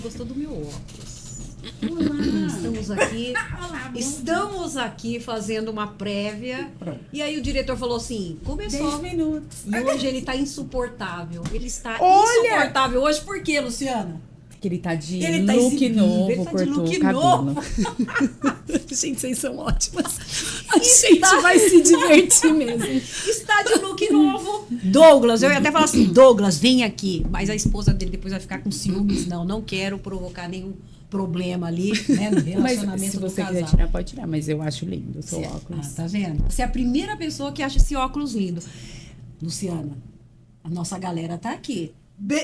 gostou do meu óculos. Olá. Estamos aqui fazendo uma prévia. Pronto. E aí o diretor falou assim, começou. 10 minutos. E hoje ele tá insuportável. Ele está Olha! insuportável hoje. Por quê, Luciana? Que ele tá de Ele tá look exibido, novo, ele tá de cortou look o cabelo. novo. Gente, vocês são ótimas. A gente vai se divertir mesmo. Está de look novo. Douglas, eu ia até falar assim, Douglas, vem aqui. Mas a esposa dele depois vai ficar com ciúmes. Não quero provocar nenhum problema ali, né, no relacionamento Mas se do você casal. quiser tirar, pode tirar. Mas eu acho lindo o seu óculos. Tá vendo? Você é a primeira pessoa que acha esse óculos lindo. Luciana, a nossa galera tá aqui.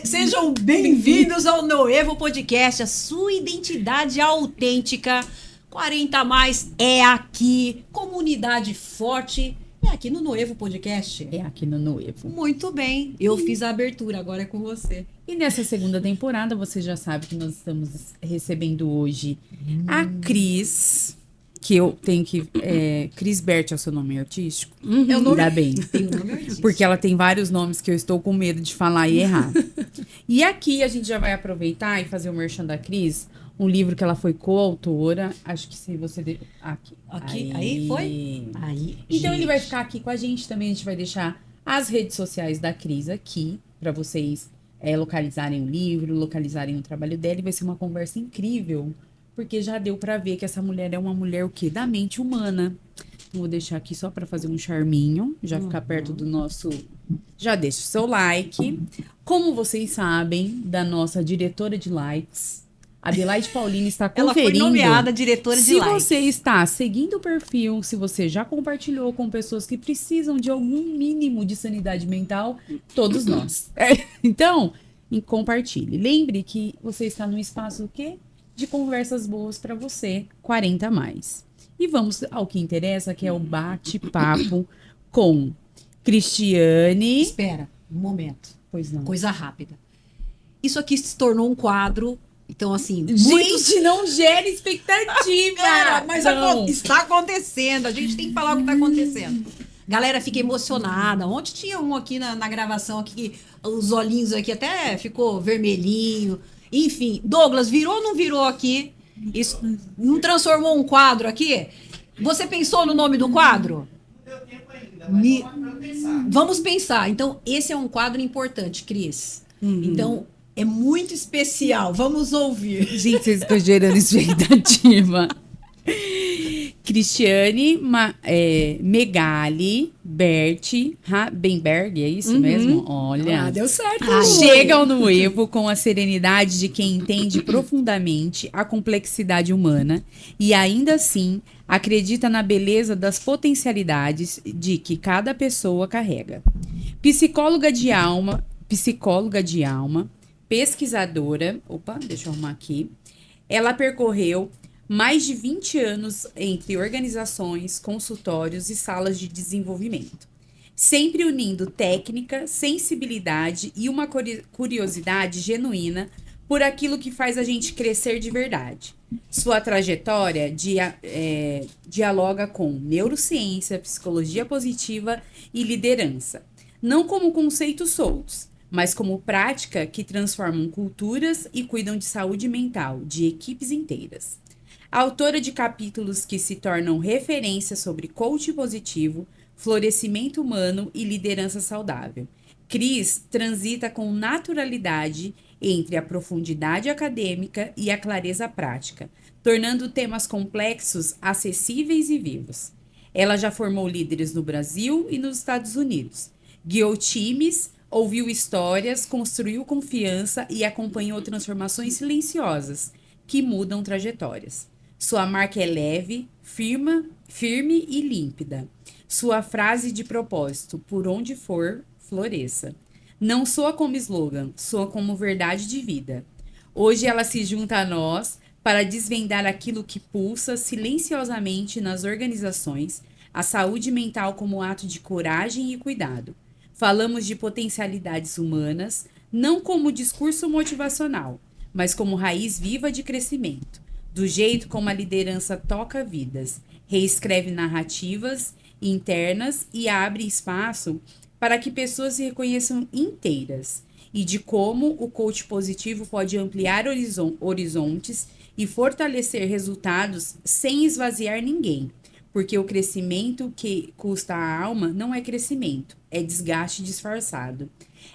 Sejam bem-vindos ao Noevo Podcast, a sua identidade autêntica. 40 a mais é aqui. Comunidade forte é aqui no Noevo Podcast. É aqui no Noevo. Muito bem. Eu fiz a abertura, agora é com você. E nessa segunda temporada, você já sabe que nós estamos recebendo hoje a Cris, que eu tenho que... Cris Bert é o seu nome artístico? É o nome- Ainda bem. Tem um nome artístico. Porque ela tem vários nomes que eu estou com medo de falar e errar. E aqui a gente já vai aproveitar e fazer o merchan da Cris, um livro que ela foi coautora. Acho que se você... Aqui. Aí foi? Aí, Então ele gente. vai ficar aqui com a gente também. A gente vai deixar as redes sociais da Cris aqui, para vocês localizarem o livro, localizarem o trabalho dela. E vai ser uma conversa incrível, porque já deu para ver que essa mulher é uma mulher o quê? Da mente humana. Vou deixar aqui só para fazer um charminho, já ficar perto do nosso... Já deixa o seu like. Como vocês sabem, da nossa diretora de likes, Adelaide Paulina está Ela foi conferindo... nomeada diretora de Se likes. você está seguindo o perfil, se você já compartilhou com pessoas que precisam de algum mínimo de sanidade mental, todos nós. Então, compartilhe. Lembre que você está no espaço o quê? De conversas boas para você, 40 a mais. E vamos ao que interessa, que é o bate-papo com Cristiane. Espera, um momento. Pois não. Coisa rápida. Isso aqui se tornou um quadro. Então, assim, Gente, não gera expectativa! Pera, mas Não. está acontecendo. A gente tem que falar o que está acontecendo. Galera fica emocionada. Ontem tinha um aqui na gravação, aqui, que os olhinhos aqui até ficou vermelhinho. Enfim, Douglas, virou ou não virou aqui? Isso não transformou um quadro aqui? Você pensou no nome do quadro? Não deu tempo ainda, mas vamos pensar. Vamos pensar. Então, esse é um quadro importante, Cris. Então, é muito especial. Vamos ouvir. Gente, vocês estão gerando expectativa. Cristiane Megali Bert Rabenberg, é isso mesmo? Olha. Deu certo. Chegam no Evo com a serenidade de quem entende profundamente a complexidade humana e ainda assim acredita na beleza das potencialidades de que cada pessoa carrega. Psicóloga de alma, pesquisadora, deixa eu arrumar aqui. Ela percorreu mais de 20 anos entre organizações, consultórios e salas de desenvolvimento, sempre unindo técnica, sensibilidade e uma curiosidade genuína por aquilo que faz a gente crescer de verdade. Sua trajetória dialoga com neurociência, psicologia positiva e liderança, não como conceitos soltos, mas como prática que transformam culturas e cuidam de saúde mental de equipes inteiras. Autora de capítulos que se tornam referência sobre coaching positivo, florescimento humano e liderança saudável. Cris transita com naturalidade entre a profundidade acadêmica e a clareza prática, tornando temas complexos acessíveis e vivos. Ela já formou líderes no Brasil e nos Estados Unidos, guiou times, ouviu histórias, construiu confiança e acompanhou transformações silenciosas que mudam trajetórias. Sua marca é leve, firme e límpida. Sua frase de propósito, por onde for, floresça. Não soa como slogan, soa como verdade de vida. Hoje ela se junta a nós para desvendar aquilo que pulsa silenciosamente nas organizações, a saúde mental como ato de coragem e cuidado. Falamos de potencialidades humanas, não como discurso motivacional, mas como raiz viva de crescimento. Do jeito como a liderança toca vidas, reescreve narrativas internas e abre espaço para que pessoas se reconheçam inteiras. e de como o coach positivo pode ampliar horizontes e fortalecer resultados sem esvaziar ninguém. Porque o crescimento que custa a alma não é crescimento, é desgaste disfarçado.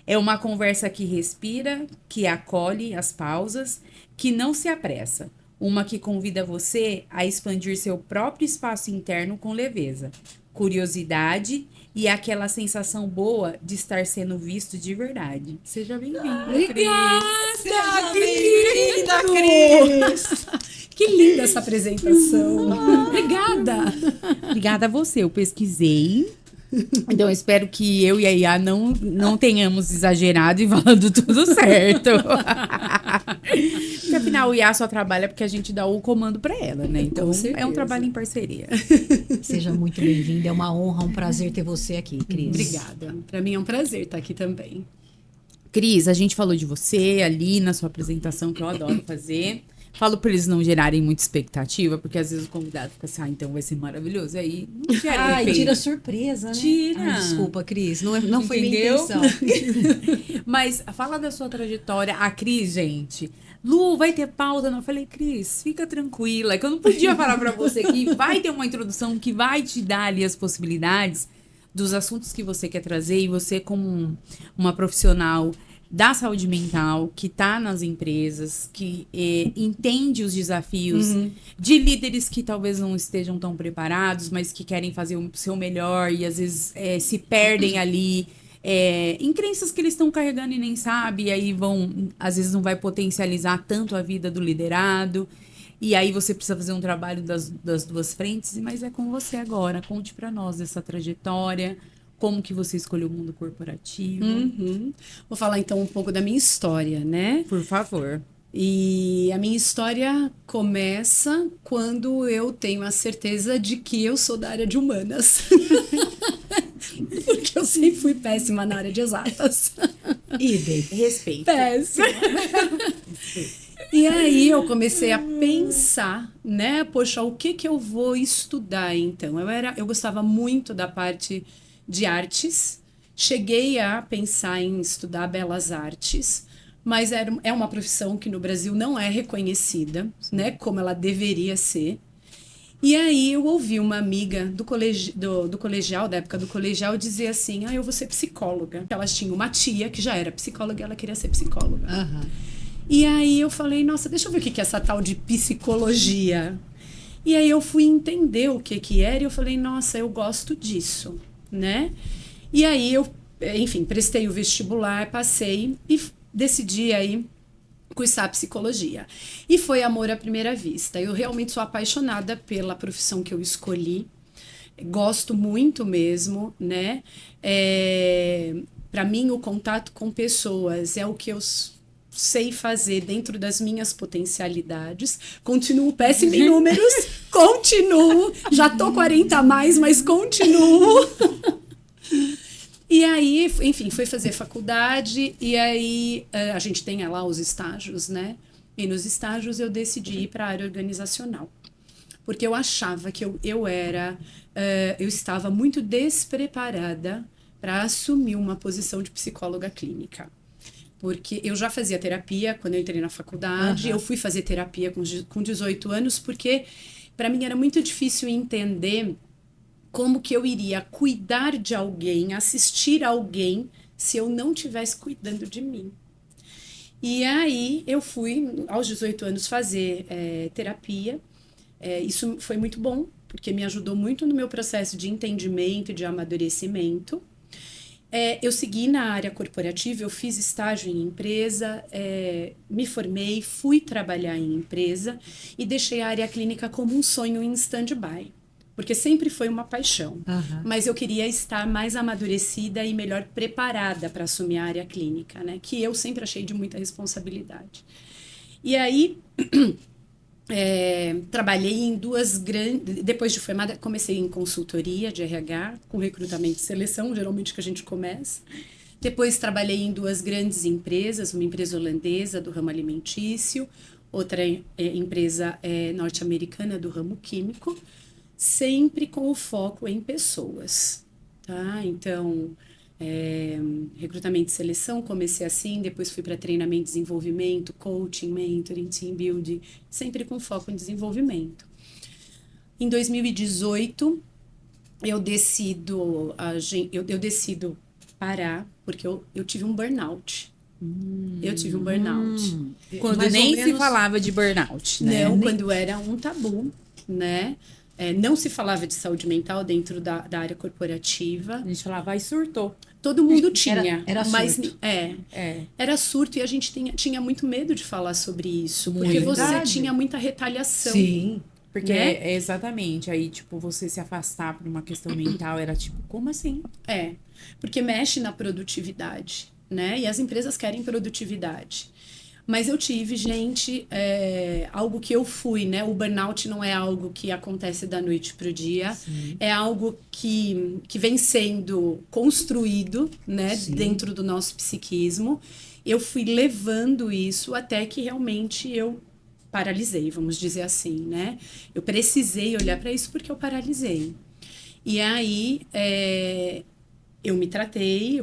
É uma conversa que respira, que acolhe as pausas, que não se apressa. Uma que convida você a expandir seu próprio espaço interno com leveza, curiosidade e aquela sensação boa de estar sendo visto de verdade. Seja bem-vindo, Obrigada, bem-vinda, Cris! Que linda essa apresentação. Obrigada. Obrigada a você, eu pesquisei. Então, eu espero que eu e a Iá não tenhamos exagerado e falando tudo certo. Porque, afinal, o Iá só trabalha porque a gente dá o comando para ela, né? Então, é um trabalho em parceria. Seja muito bem-vinda, é uma honra, um prazer ter você aqui, Cris. Obrigada. Para mim é um prazer estar aqui também. Cris, a gente falou de você ali na sua apresentação, que eu adoro fazer. Falo para eles não gerarem muita expectativa, porque às vezes o convidado fica assim, então vai ser maravilhoso. Aí não gera efeito. Tira surpresa, né? Tira. Desculpa, Cris, não foi minha Entendeu? intenção. Mas fala da sua trajetória. A Cris, gente, Lu, vai ter pauta? Não, eu falei, Cris, fica tranquila, que eu não podia falar para você que vai ter uma introdução que vai te dar ali as possibilidades dos assuntos que você quer trazer, e você como uma profissional da saúde mental, que está nas empresas, que entende os desafios de líderes que talvez não estejam tão preparados, mas que querem fazer o seu melhor e às vezes se perdem ali em crenças que eles estão carregando e nem sabem, e aí às vezes não vai potencializar tanto a vida do liderado, e aí você precisa fazer um trabalho das duas frentes, mas é com você agora. Conte para nós dessa trajetória. Como que você escolheu o mundo corporativo? Vou falar então um pouco da minha história, né? Por favor. E a minha história começa quando eu tenho a certeza de que eu sou da área de humanas. Porque eu sempre fui péssima na área de exatas. Respeito. Péssima. E aí eu comecei a pensar, né? Poxa, o que eu vou estudar então? Eu gostava muito da parte de artes, cheguei a pensar em estudar belas artes, mas é uma profissão que no Brasil não é reconhecida, né, como ela deveria ser. E aí eu ouvi uma amiga do colegial, da época do colegial, dizer assim, eu vou ser psicóloga. Elas tinham uma tia que já era psicóloga e ela queria ser psicóloga. E aí eu falei, nossa, deixa eu ver o que é essa tal de psicologia. E aí eu fui entender o que era e eu falei, nossa, eu gosto disso, né? E aí eu, enfim, prestei o vestibular, passei e decidi aí cursar psicologia. E foi amor à primeira vista. Eu realmente sou apaixonada pela profissão que eu escolhi. Gosto muito mesmo, né? Para mim, o contato com pessoas é o que eu sei fazer dentro das minhas potencialidades. Continuo péssima em números, continuo. Já tô 40 a mais, mas continuo. E aí, enfim, fui fazer faculdade e aí a gente tem lá os estágios, né? E nos estágios eu decidi ir para a área organizacional. Porque eu achava que eu estava muito despreparada para assumir uma posição de psicóloga clínica. Porque eu já fazia terapia quando eu entrei na faculdade, eu fui fazer terapia com 18 anos, porque para mim era muito difícil entender como que eu iria cuidar de alguém, assistir alguém, se eu não estivesse cuidando de mim. E aí eu fui, aos 18 anos, fazer terapia. Isso foi muito bom, porque me ajudou muito no meu processo de entendimento e de amadurecimento. Eu segui na área corporativa, eu fiz estágio em empresa, me formei, fui trabalhar em empresa e deixei a área clínica como um sonho em stand-by, porque sempre foi uma paixão, mas eu queria estar mais amadurecida e melhor preparada para assumir a área clínica, né? Que eu sempre achei de muita responsabilidade. E aí trabalhei em duas grandes... Depois de formada, comecei em consultoria de RH, com recrutamento e seleção, geralmente que a gente começa. Depois trabalhei em duas grandes empresas, uma empresa holandesa do ramo alimentício, outra empresa norte-americana do ramo químico, sempre com o foco em pessoas, tá? Então, recrutamento e seleção, comecei assim, depois fui para treinamento e desenvolvimento, coaching, mentoring, team building, sempre com foco em desenvolvimento. Em 2018, eu decido parar, porque eu tive um burnout. Eu tive um burnout. Quando Mais ou nem se menos- falava de burnout, né? Não, quando era um tabu, né? Não se falava de saúde mental dentro da área corporativa. A gente falava, ai, surtou. Todo mundo tinha. Era mas surto. era surto e a gente tinha muito medo de falar sobre isso. Muito. Porque você Verdade. tinha muita retaliação. Sim. Porque Né? é exatamente, aí, tipo, você se afastar por uma questão mental era tipo, como assim? Porque mexe na produtividade, né? E as empresas querem produtividade. Mas eu tive, gente, algo que eu fui, né? O burnout não é algo que acontece da noite pro dia. Sim. É algo que vem sendo construído, né? Sim. Dentro do nosso psiquismo. Eu fui levando isso até que realmente eu paralisei, vamos dizer assim, né? Eu precisei olhar para isso porque eu paralisei. E aí, eu me tratei,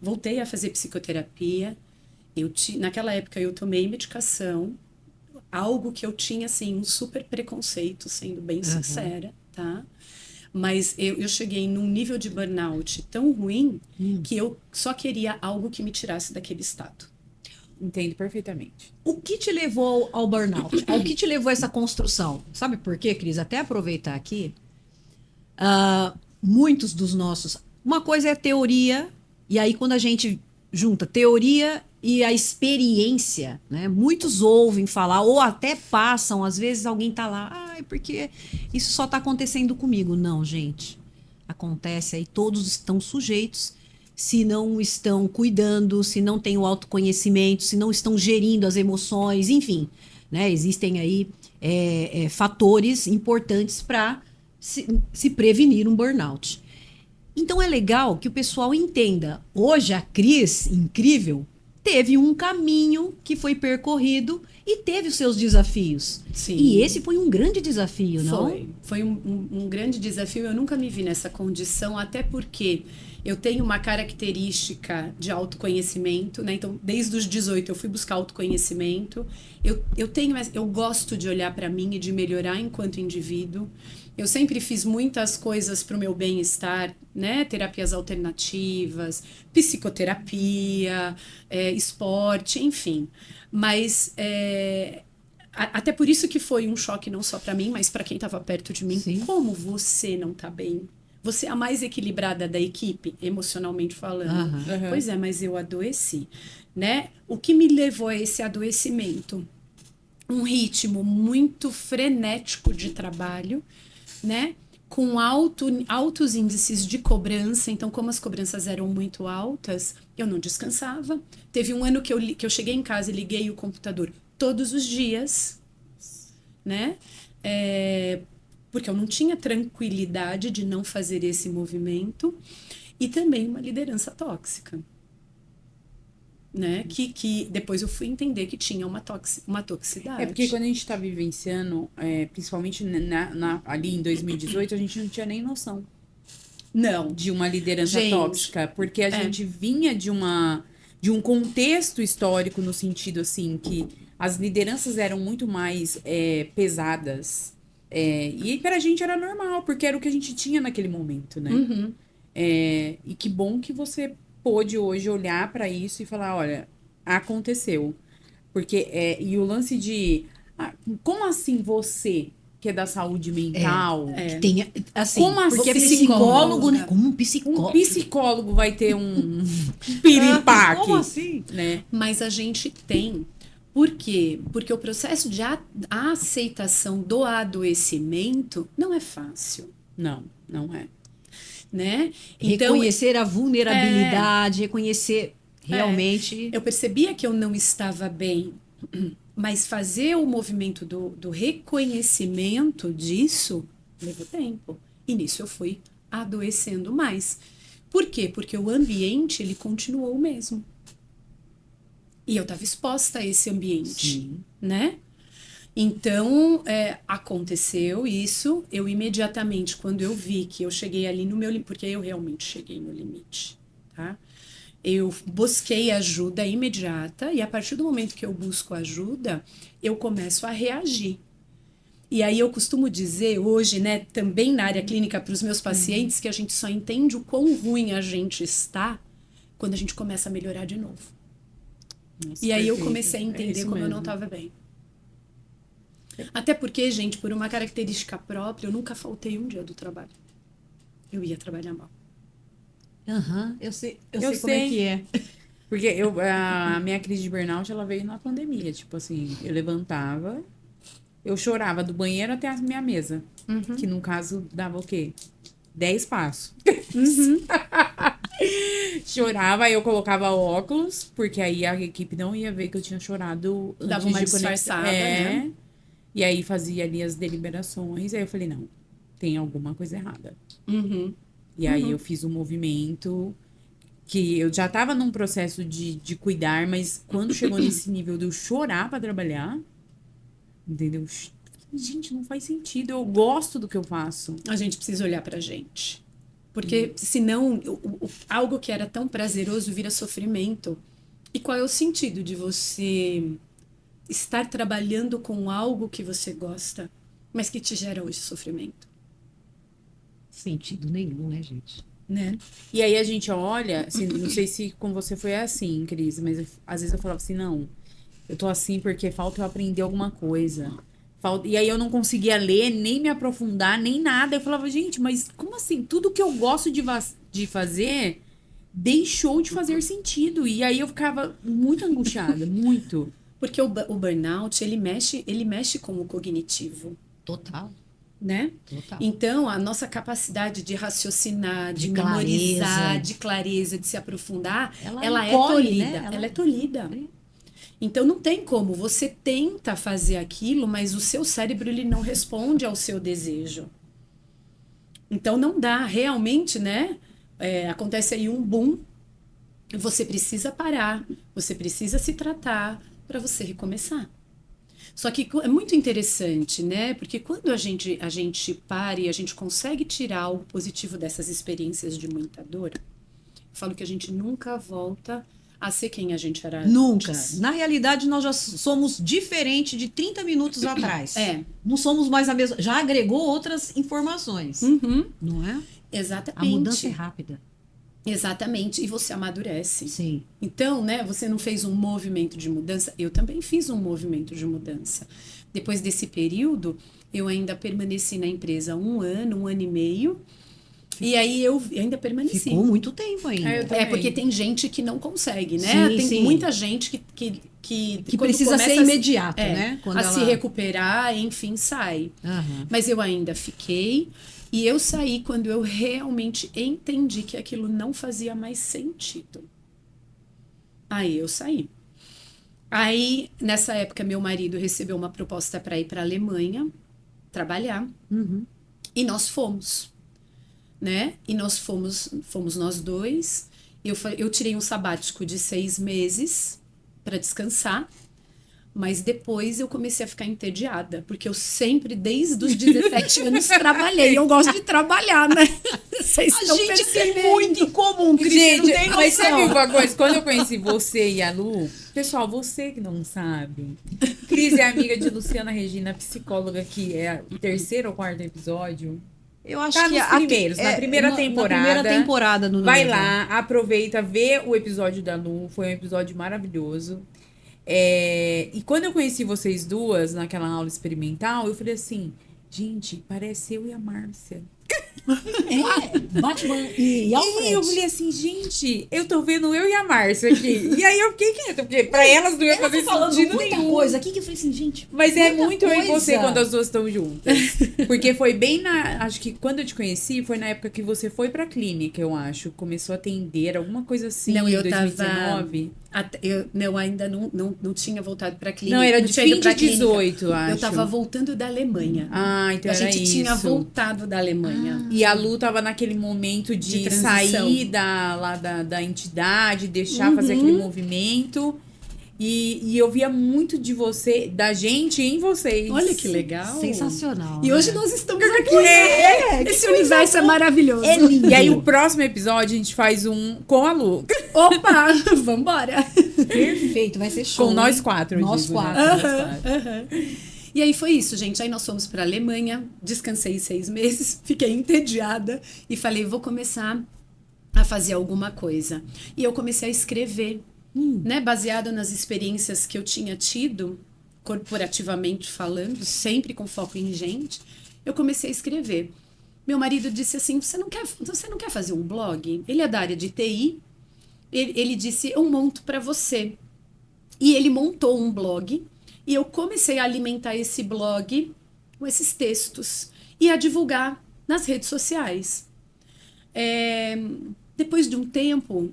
voltei a fazer psicoterapia. Naquela época eu tomei medicação, algo que eu tinha, assim, um super preconceito, sendo bem sincera, tá? Mas eu cheguei num nível de burnout tão ruim que eu só queria algo que me tirasse daquele estado. Entendo perfeitamente. O que te levou ao burnout? Ao que te levou a essa construção? Sabe por quê, Cris? Até aproveitar aqui. Muitos dos nossos... Uma coisa é teoria, e aí quando a gente junta teoria e a experiência, né? Muitos ouvem falar, ou até passam, às vezes alguém tá lá, porque isso só tá acontecendo comigo. Não, gente. Acontece aí, todos estão sujeitos, se não estão cuidando, se não têm o autoconhecimento, se não estão gerindo as emoções, enfim, né? Existem aí fatores importantes para se prevenir um burnout. Então é legal que o pessoal entenda. Hoje a Cris, incrível, teve um caminho que foi percorrido e teve os seus desafios. Sim. E esse foi um grande desafio, não? Foi um grande desafio. Eu nunca me vi nessa condição, até porque eu tenho uma característica de autoconhecimento, né? Então, desde os 18 eu fui buscar autoconhecimento. Eu gosto de olhar para mim e de melhorar enquanto indivíduo. Eu sempre fiz muitas coisas para o meu bem-estar, né? Terapias alternativas, psicoterapia, esporte, enfim. Mas até por isso que foi um choque não só para mim, mas para quem estava perto de mim. Sim. Como você não está bem? Você é a mais equilibrada da equipe, emocionalmente falando. Aham. Pois é, mas eu adoeci, né? O que me levou a esse adoecimento? Um ritmo muito frenético de trabalho, né? Com altos índices de cobrança. Então, como as cobranças eram muito altas, eu não descansava. Teve um ano que eu cheguei em casa e liguei o computador todos os dias, né? Porque eu não tinha tranquilidade de não fazer esse movimento. E também uma liderança tóxica, né? Que depois eu fui entender que tinha uma toxicidade. É porque quando a gente tá vivenciando, principalmente ali em 2018, a gente não tinha nem noção Não. de uma liderança Gente, tóxica, porque a gente vinha de um contexto histórico no sentido assim que as lideranças eram muito mais pesadas, e pra gente era normal, porque era o que a gente tinha naquele momento, né? Uhum. E que bom que você pôde hoje olhar pra isso e falar, olha, aconteceu. Porque, e o lance de, como assim você, que é da saúde mental, Que tenha, assim, Como assim? porque Psicóloga. psicólogo, né? Como um um psicólogo. psicólogo vai ter um piripaque, Como assim? né? Mas a gente tem. Por quê? Porque o processo de aceitação do adoecimento não é fácil, Não, não é. né? Então, Reconhecer a vulnerabilidade, reconhecer realmente. eu percebia que eu não estava bem, mas fazer o movimento do reconhecimento disso levou tempo. E nisso eu fui adoecendo mais. Por quê? Porque o ambiente, ele continuou o mesmo. E eu estava exposta a esse ambiente, Sim. né? Então, aconteceu isso. Eu imediatamente, quando eu vi que eu cheguei ali no meu limite, porque eu realmente cheguei no limite, tá? Eu busquei ajuda imediata e a partir do momento que eu busco ajuda, eu começo a reagir. E aí eu costumo dizer hoje, né, também na área clínica para os meus pacientes, que a gente só entende o quão ruim a gente está quando a gente começa a melhorar de novo. Nossa, E aí eu perfeito. comecei a É entender isso como eu não mesmo. estava bem. Até porque, gente, por uma característica própria, eu nunca faltei um dia do trabalho. Eu ia trabalhar mal. Aham, eu sei como é sei. que é. Porque a minha crise de burnout, ela veio na pandemia. Tipo assim, eu levantava, eu chorava do banheiro até a minha mesa. Que no caso dava o quê? 10 passos. Chorava, aí eu colocava óculos, porque aí a equipe não ia ver que eu tinha chorado antes Dava uma de conectar. disfarçada, né? E aí fazia ali as deliberações. Aí eu falei, não, tem alguma coisa errada. E aí eu fiz um movimento que eu já tava num processo de cuidar, mas quando chegou nesse nível de eu chorar pra trabalhar, entendeu? Gente, não faz sentido. Eu gosto do que eu faço. A gente precisa olhar pra gente. Porque senão algo que era tão prazeroso vira sofrimento. E qual é o sentido de você estar trabalhando com algo que você gosta, mas que te gera hoje sofrimento? Sentido nenhum, né, gente? Né? E aí a gente olha, assim, não sei se com você foi assim, Cris, mas às vezes eu falava assim, não, eu tô assim porque falta eu aprender alguma coisa. E aí eu não conseguia ler, nem me aprofundar, nem nada. Eu falava, gente, mas como assim? Tudo que eu gosto de fazer deixou de fazer sentido. E aí eu ficava muito angustiada, muito. Porque o burnout, ele mexe com o cognitivo, Total, né? total. Então, a nossa capacidade de raciocinar, de De memorizar, clareza. de clareza, de se aprofundar, Ela ela é encolhe, tolhida. né? Ela é tolhida. Então, não tem como. Você tenta fazer aquilo, mas o seu cérebro ele não responde ao seu desejo. Então, não dá. Realmente, né? Acontece aí um boom. Você precisa parar. Você precisa se tratar para você recomeçar. Só que é muito interessante, né? Porque quando a gente para e a gente consegue tirar algo positivo dessas experiências de muita dor, eu falo que a gente nunca volta a ser quem a gente era Nunca. antes. Na realidade, nós já somos diferente de 30 minutos atrás. Não somos mais a mesma. Já agregou outras informações. Não é? Exatamente. A mudança é rápida. Exatamente. E você amadurece. Sim. Então, né, você não fez um movimento de mudança? Eu também fiz um movimento de mudança. Depois desse período, eu ainda permaneci na empresa 1 ano, 1 ano e meio. E aí eu ainda permaneci. Ficou muito tempo ainda. Porque tem gente que não consegue, né? Sim, tem sim. muita gente que Que quando precisa ser começa imediato, né? Quando a se recuperar, enfim, sai. Aham. Mas eu ainda fiquei. E eu saí quando eu realmente entendi que aquilo não fazia mais sentido. Aí eu saí. Aí, nessa época, meu marido recebeu uma proposta para ir para a Alemanha trabalhar. E nós fomos, né? E nós fomos nós dois. Eu tirei um sabático de 6 meses para descansar. Mas depois eu comecei a ficar entediada, porque eu sempre, desde os 17 anos, trabalhei. Eu gosto de trabalhar, né? Vocês estão percebendo. tem muito em comum, Cris. Gente, Não tem mas sabe noção. uma coisa? Quando eu conheci você e a Lu, pessoal, você que não sabe, Cris é amiga de Luciana Regina, psicóloga, que é o 3º ou 4º episódio. Eu acho Tá que nos primeiros, na primeira temporada. Na primeira temporada no Vai Novo. lá, aproveita, vê o episódio da Lu, foi um episódio maravilhoso. E quando eu conheci vocês duas naquela aula experimental, eu falei assim, gente, parece eu e a Márcia. Batman e Alfred. E eu falei assim, gente, eu tô vendo eu e a Márcia aqui. E aí eu fiquei quieta, porque pra elas não ia fazer falando sentido muita nenhum. coisa aqui que eu falei assim, gente. Mas é muita muito eu e coisa. você quando as duas estão juntas. Porque foi bem acho que quando eu te conheci, foi na época que você foi pra clínica, eu acho. Começou a atender, alguma coisa assim, Não, eu 2019. eu ainda não tinha voltado para a clínica. Não, era de tinha ido fim pra de clínica. 18, acho. Eu tava voltando da Alemanha. Ah, então A era gente isso. tinha voltado da Alemanha. E a Lu tava naquele momento de transição. sair da entidade, deixar fazer aquele movimento. E eu via muito de você, da gente em vocês. Olha que legal. Sensacional. E né? hoje nós estamos aqui. Esse universo é maravilhoso. É lindo. E aí, o próximo episódio, a gente faz um com a Lu. Opa, vambora. Perfeito, vai ser show. Com nós hein? 4, eu Nós digo, né? 4. Nós 4. E aí foi isso, gente. Aí nós fomos para a Alemanha, descansei 6 meses, fiquei entediada e falei, vou começar a fazer alguma coisa. E eu comecei a escrever, né, baseado nas experiências que eu tinha tido, corporativamente falando, sempre com foco em gente. Eu comecei a escrever. Meu marido disse assim, você não quer fazer um blog? Ele é da área de TI. Ele disse, eu monto para você. E ele montou um blog. E eu comecei a alimentar esse blog com esses textos e a divulgar nas redes sociais. Depois de um tempo,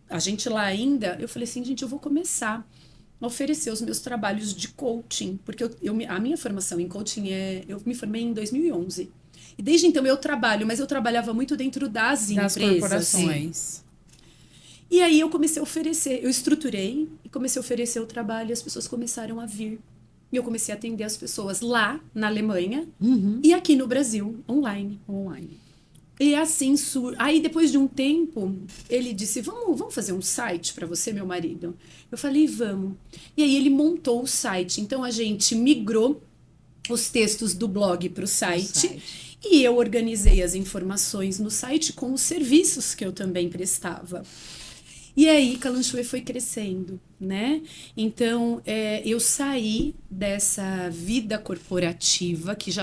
a gente lá ainda, eu falei assim, gente, eu vou começar a oferecer os meus trabalhos de coaching, porque a minha formação em coaching eu me formei em 2011. E desde então eu trabalho, mas eu trabalhava muito dentro das empresas. corporações. E aí eu comecei a oferecer, eu estruturei e comecei a oferecer o trabalho e as pessoas começaram a vir. E eu comecei a atender as pessoas lá na Alemanha e aqui no Brasil, online. E assim, aí depois de um tempo, ele disse, vamos fazer um site para você, meu marido? Eu falei, vamos. E aí ele montou o site. Então a gente migrou os textos do blog para o site. E eu organizei as informações no site com os serviços que eu também prestava. E aí, Calanchoe foi crescendo, né? Então, eu saí dessa vida corporativa que eu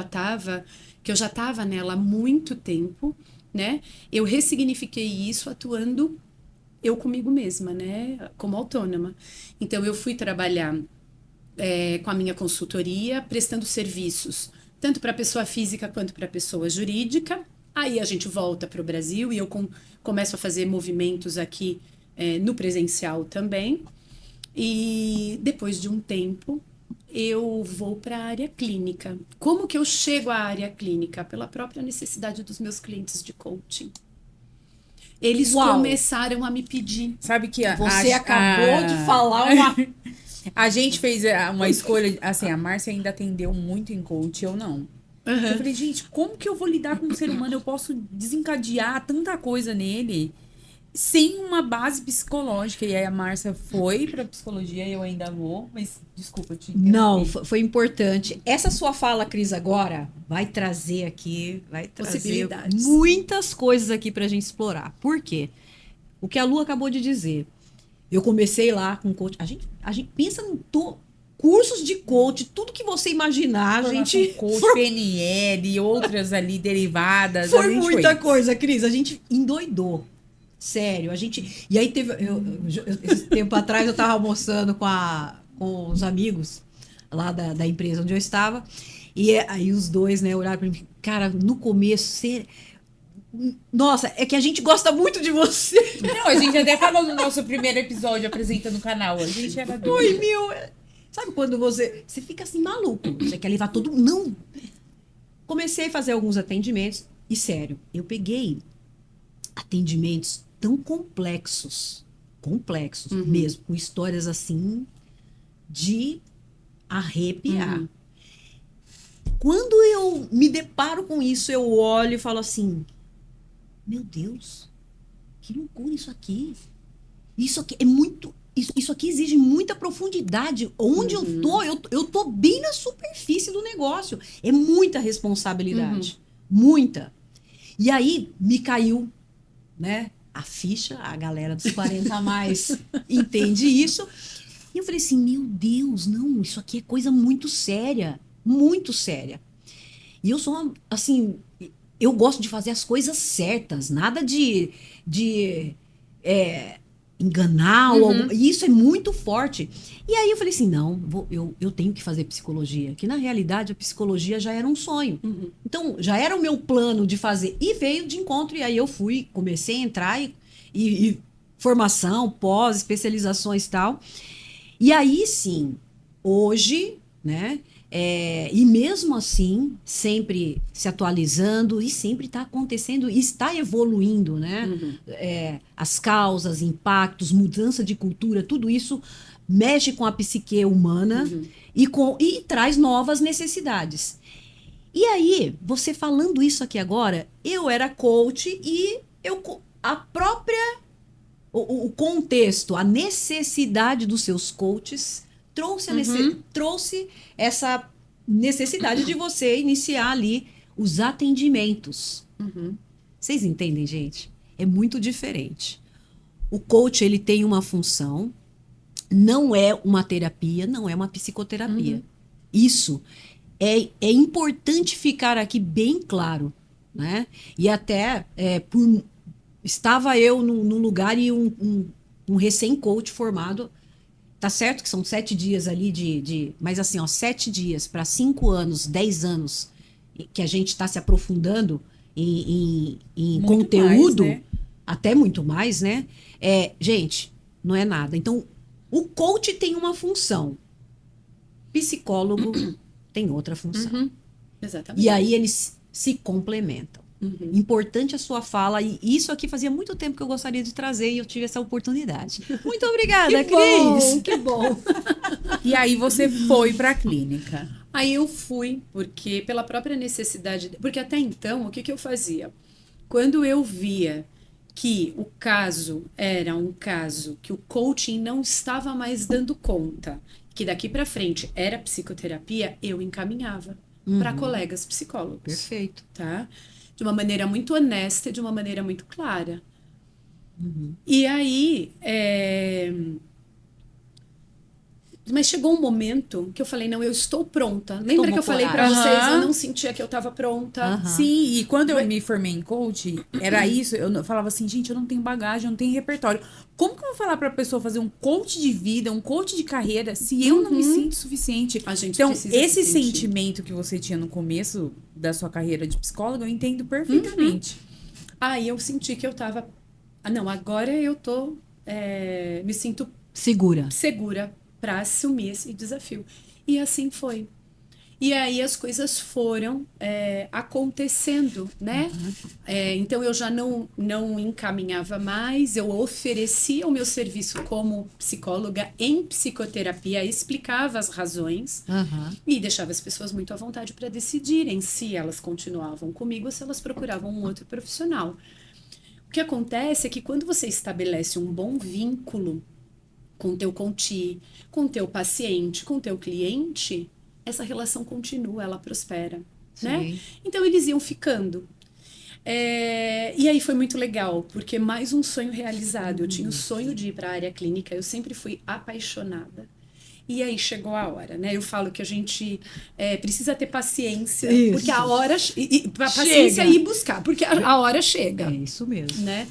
já estava nela há muito tempo, né? Eu ressignifiquei isso atuando eu comigo mesma, né? Como autônoma. Então, eu fui trabalhar com a minha consultoria, prestando serviços, tanto para pessoa física quanto para pessoa jurídica. Aí a gente volta para o Brasil e eu começo a fazer movimentos aqui no presencial também. E depois de um tempo, eu vou para a área clínica. Como que eu chego à área clínica? Pela própria necessidade dos meus clientes de coaching. Eles começaram a me pedir. Sabe que Você acabou de falar uma... A gente fez uma escolha, assim, a Márcia ainda atendeu muito em coach, eu não. Eu falei, gente, como que eu vou lidar com um ser humano? Eu posso desencadear tanta coisa nele sem uma base psicológica. E aí a Márcia foi pra psicologia, eu ainda vou, mas desculpa, te interrompi. Não, foi importante. Essa sua fala, Cris, agora vai trazer Possibilidades. muitas coisas aqui pra gente explorar. Por quê? O que a Lu acabou de dizer. Eu comecei lá com coach. A gente pensa em cursos de coach, tudo que você imaginar, a gente... Coach, PNL e outras ali derivadas. Foi muita coisa, Cris. A gente endoidou. Sério, E aí teve... esse tempo atrás eu tava almoçando com os amigos lá da empresa onde eu estava. E aí os dois, né, olharam pra mim. Cara, no começo, nossa, é que a gente gosta muito de você. Não, a gente até falou no nosso primeiro episódio apresentando o canal. A gente era doido. Oi, meu... Sabe quando você fica assim maluco, você quer levar todo mundo? Não. Comecei a fazer alguns atendimentos e, sério, eu peguei atendimentos tão complexos mesmo, com histórias assim de arrepiar. Quando eu me deparo com isso, eu olho e falo assim, meu Deus, que loucura isso aqui. Isso aqui é muito... Isso aqui exige muita profundidade. Onde eu tô bem na superfície do negócio. É muita responsabilidade. Muita. E aí me caiu, né, a ficha, a galera dos 40 a mais entende isso. E eu falei assim, meu Deus, não, isso aqui é coisa muito séria. Muito séria. E eu sou, assim, eu gosto de fazer as coisas certas. Nada de enganar, e isso é muito forte. E aí eu falei assim, não, eu tenho que fazer psicologia, que na realidade a psicologia já era um sonho. Então, já era o meu plano de fazer, e veio de encontro, e aí eu comecei a entrar, e formação, especializações e tal. E aí sim, hoje, né, E mesmo assim, sempre se atualizando e sempre está acontecendo, e está evoluindo, né? As causas, impactos, mudança de cultura, tudo isso mexe com a psique humana e traz novas necessidades. E aí, você falando isso aqui agora, eu era coach e o contexto, a necessidade dos seus coaches trouxe essa necessidade de você iniciar ali os atendimentos. Vocês entendem, gente? É muito diferente. O coach, ele tem uma função, não é uma terapia, não é uma psicoterapia. Isso é importante ficar aqui bem claro, né? E até estava eu num lugar e um recém-coach formado. Tá certo que são 7 dias ali mas assim, 7 dias para 5 anos, 10 anos que a gente está se aprofundando em conteúdo, mais, né? Até muito mais, né? Gente, não é nada. Então, o coach tem uma função, psicólogo tem outra função. Exatamente. E aí eles se complementam. Importante a sua fala, e isso aqui fazia muito tempo que eu gostaria de trazer e eu tive essa oportunidade. Muito obrigada, Cris! Que bom! E aí você foi pra clínica. Aí eu fui, porque pela própria necessidade... Porque até então, o que eu fazia? Quando eu via que o caso era um caso que o coaching não estava mais dando conta, que daqui para frente era psicoterapia, eu encaminhava para colegas psicólogos. Perfeito. Tá? De uma maneira muito honesta e de uma maneira muito clara. E aí... Mas chegou um momento que eu falei, não, eu estou pronta. Lembra que eu falei para vocês, eu não sentia que eu estava pronta? Sim, e quando eu me formei em coach, era isso, eu falava assim, gente, eu não tenho bagagem, eu não tenho repertório. Como que eu vou falar pra pessoa fazer um coach de vida, um coach de carreira, se eu não me sinto suficiente? A gente então, precisa esse se sentir. sentimento que você tinha no começo da sua carreira de psicóloga, eu entendo perfeitamente. Aí eu senti que eu tava... não, agora eu tô... me sinto Segura. para assumir esse desafio. E assim foi. E aí as coisas foram acontecendo, né? Então eu já não encaminhava mais, eu oferecia o meu serviço como psicóloga em psicoterapia, explicava as razões e deixava as pessoas muito à vontade para decidirem se elas continuavam comigo ou se elas procuravam um outro profissional. O que acontece é que quando você estabelece um bom vínculo com o teu coach, com o teu paciente, com o teu cliente, essa relação continua, ela prospera, né? Então eles iam ficando. E aí foi muito legal, porque mais um sonho realizado. Eu tinha o sonho de ir para a área clínica, eu sempre fui apaixonada. E aí chegou a hora, né? Eu falo que a gente precisa ter paciência, porque a hora... paciência e ir buscar, porque a hora chega. É isso mesmo. Né?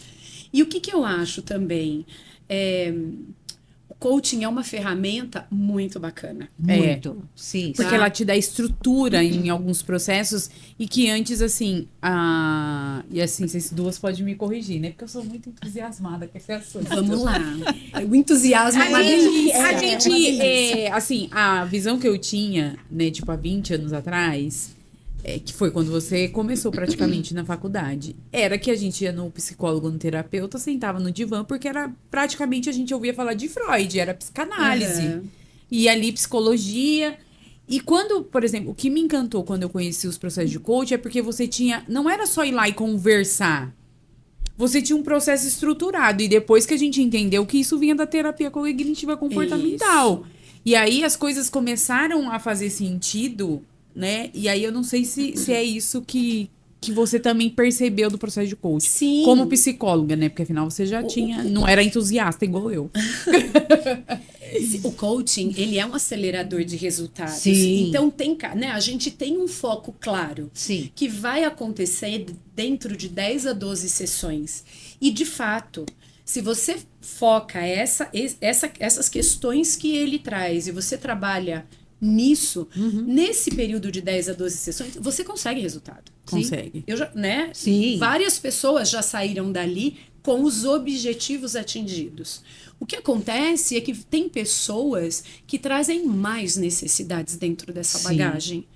E o que eu acho também... coaching é uma ferramenta muito bacana. Muito. Sim. Porque ela te dá estrutura em alguns processos e que antes, assim, e assim, vocês duas podem me corrigir, né? Porque eu sou muito entusiasmada com esse assunto. Vamos lá. O entusiasmo é uma delícia. Assim, a visão que eu tinha, né, tipo, há 20 anos atrás, que foi quando você começou praticamente na faculdade, era que a gente ia no psicólogo, no terapeuta, sentava no divã, porque era praticamente a gente ouvia falar de Freud, era psicanálise. E ali psicologia. E quando, por exemplo, o que me encantou quando eu conheci os processos de coach é porque você tinha, não era só ir lá e conversar. Você tinha um processo estruturado. E depois que a gente entendeu que isso vinha da terapia cognitiva comportamental. E aí as coisas começaram a fazer sentido, né? E aí eu não sei se é isso que você também percebeu do processo de coaching. Sim. Como psicóloga, né? Porque afinal você já não era entusiasta igual eu. O coaching, ele é um acelerador de resultados. Sim. Então, né, a gente tem um foco claro. Sim. Que vai acontecer dentro de 10 a 12 sessões. E, de fato, se você foca essas questões que ele traz e você trabalha nisso, nesse período de 10 a 12 sessões, você consegue resultado. Consegue. Eu já, né? Sim. Várias pessoas já saíram dali com os objetivos atingidos. O que acontece é que tem pessoas que trazem mais necessidades dentro dessa Sim. bagagem.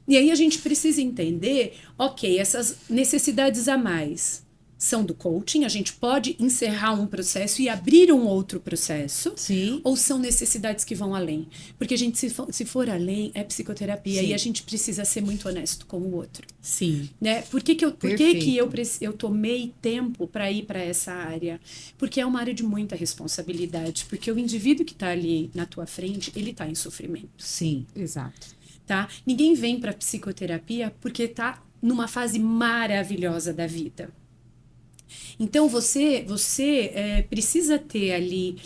E aí a gente precisa entender, ok, essas necessidades a mais são do coaching, a gente pode encerrar um processo e abrir um outro processo, Sim. ou são necessidades que vão além? Porque a gente, se for além, é psicoterapia, Sim. e a gente precisa ser muito honesto com o outro. Sim. Né? Por que eu Perfeito. eu tomei tempo para ir para essa área? Porque é uma área de muita responsabilidade, porque o indivíduo que está ali na tua frente, ele está em sofrimento, Sim. Exato. tá? Ninguém vem para psicoterapia porque está numa fase maravilhosa da vida. Então você precisa ter ali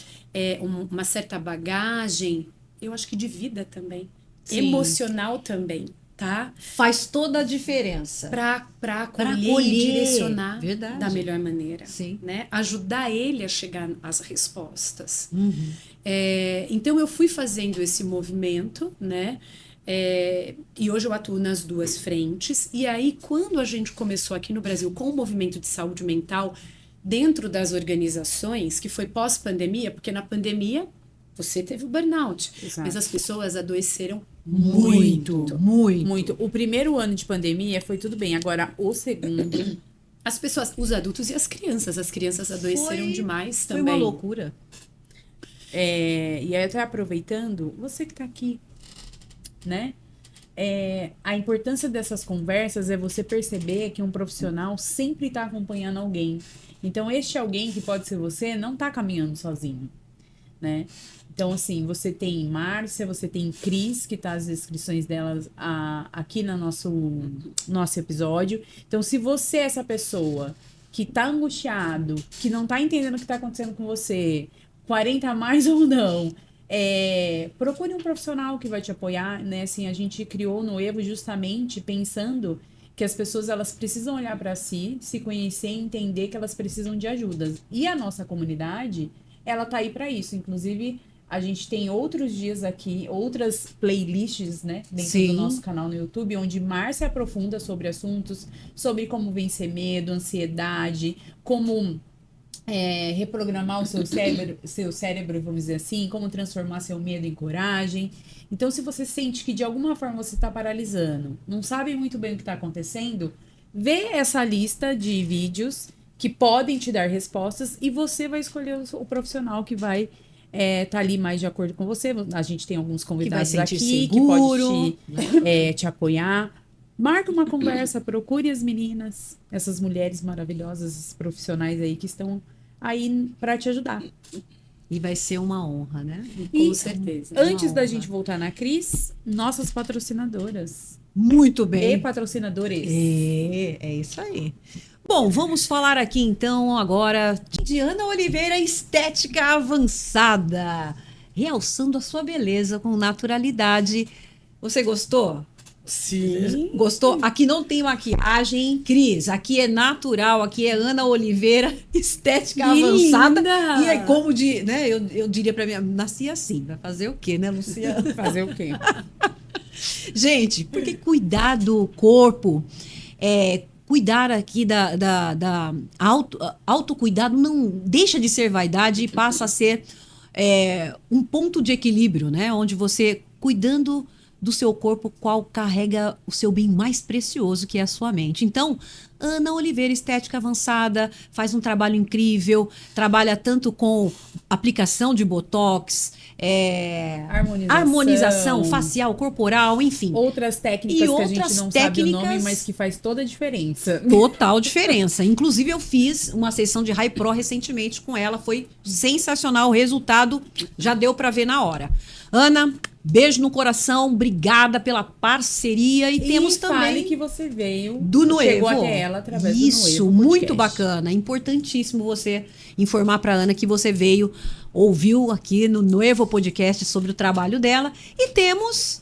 uma certa bagagem, eu acho que de vida também, Sim. emocional também, tá? Faz toda a diferença. Para acolher acolher. e direcionar Verdade. da melhor maneira. Sim. Né? Ajudar ele a chegar às respostas. Uhum. Então eu fui fazendo esse movimento, né? E hoje eu atuo nas duas frentes. E aí, quando a gente começou aqui no Brasil com o movimento de saúde mental dentro das organizações, que foi pós-pandemia, porque na pandemia você teve o burnout, Exato. mas as pessoas adoeceram Muito. Muito. O primeiro ano de pandemia foi tudo bem. Agora, o segundo. As pessoas, os adultos e as crianças adoeceram Foi- demais Foi também. uma loucura. E aí, até aproveitando, você que tá aqui, né? A importância dessas conversas é você perceber que um profissional sempre está acompanhando alguém. Então, este alguém, que pode ser você, não está caminhando sozinho, né? Então, assim, você tem Márcia, você tem Cris, que tá as descrições delas aqui no nosso episódio. Então, se você é essa pessoa que tá angustiado, que não tá entendendo o que tá acontecendo com você, 40 a mais ou não, procure um profissional que vai te apoiar, né? Assim, a gente criou no Evo justamente pensando que as pessoas elas precisam olhar para si, se conhecer e entender que elas precisam de ajuda. E a nossa comunidade, ela tá aí para isso. Inclusive, a gente tem outros dias aqui, outras playlists, né, dentro Sim. do nosso canal no YouTube, onde Márcia aprofunda sobre assuntos, sobre como vencer medo, ansiedade, como reprogramar o seu cérebro, vamos dizer assim, como transformar seu medo em coragem. Então, se você sente que de alguma forma você está paralisando, não sabe muito bem o que está acontecendo, vê essa lista de vídeos que podem te dar respostas e você vai escolher o profissional que vai tá ali mais de acordo com você. A gente tem alguns convidados sentir aqui seguro, que pode te apoiar. Marca uma conversa, procure as meninas, essas mulheres maravilhosas, esses profissionais aí que estão aí para te ajudar. E vai ser uma honra, né? Com certeza. Antes Uma da honra. gente voltar na Cris, nossas patrocinadoras Muito e bem. patrocinadores. É isso aí. Bom, vamos falar aqui então agora de Ana Oliveira Estética Avançada, realçando a sua beleza com naturalidade. Você gostou? Sim. Gostou? Aqui não tem maquiagem, Cris. Aqui é natural, aqui é Ana Oliveira Estética Que Avançada. linda! E é como de, né? Eu diria pra mim, nasci assim, vai fazer o quê, né, Luciana? Fazer o quê? Gente, porque cuidar do corpo, cuidar aqui da autocuidado não deixa de ser vaidade e passa a ser um ponto de equilíbrio, né? Onde você, cuidando do seu corpo, qual carrega o seu bem mais precioso, que é a sua mente. Então, Ana Oliveira Estética Avançada faz um trabalho incrível, trabalha tanto com aplicação de botox, harmonização facial, corporal, enfim. Outras técnicas E que a gente outras não sabe o nome, técnicas- mas que faz toda a diferença. Total diferença. Inclusive, eu fiz uma sessão de High Pro recentemente com ela. Foi sensacional. O resultado já deu para ver na hora. Ana, beijo no coração. Obrigada pela parceria. E temos fale também que você veio, do Noevo. chegou até ela através Isso, do Noevo muito Podcast. bacana. Importantíssimo você informar para Ana que você veio, ouviu aqui no Noevo Podcast sobre o trabalho dela. E temos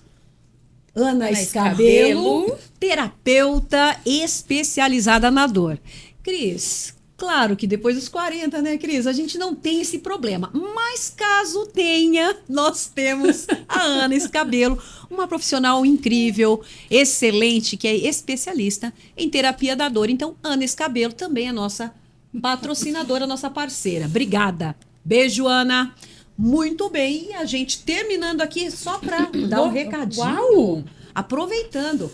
Ana Scabelo, terapeuta especializada na dor. Cris, claro que depois dos 40, né, Cris? A gente não tem esse problema. Mas caso tenha, nós temos a Ana Scabelo, uma profissional incrível, excelente, que é especialista em terapia da dor. Então, Ana Scabelo também é nossa patrocinadora, nossa parceira. Obrigada. Beijo, Ana. Muito bem, e a gente terminando aqui só para dar um recadinho. Uau! Aproveitando.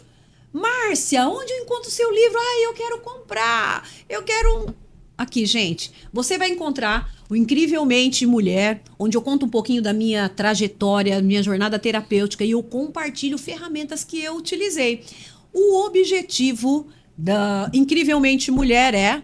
Márcia, onde eu encontro o seu livro? Ai, eu quero comprar. Eu quero. Aqui, gente. Você vai encontrar o Incrivelmente Mulher, onde eu conto um pouquinho da minha trajetória, minha jornada terapêutica e eu compartilho ferramentas que eu utilizei. O objetivo da Incrivelmente Mulher é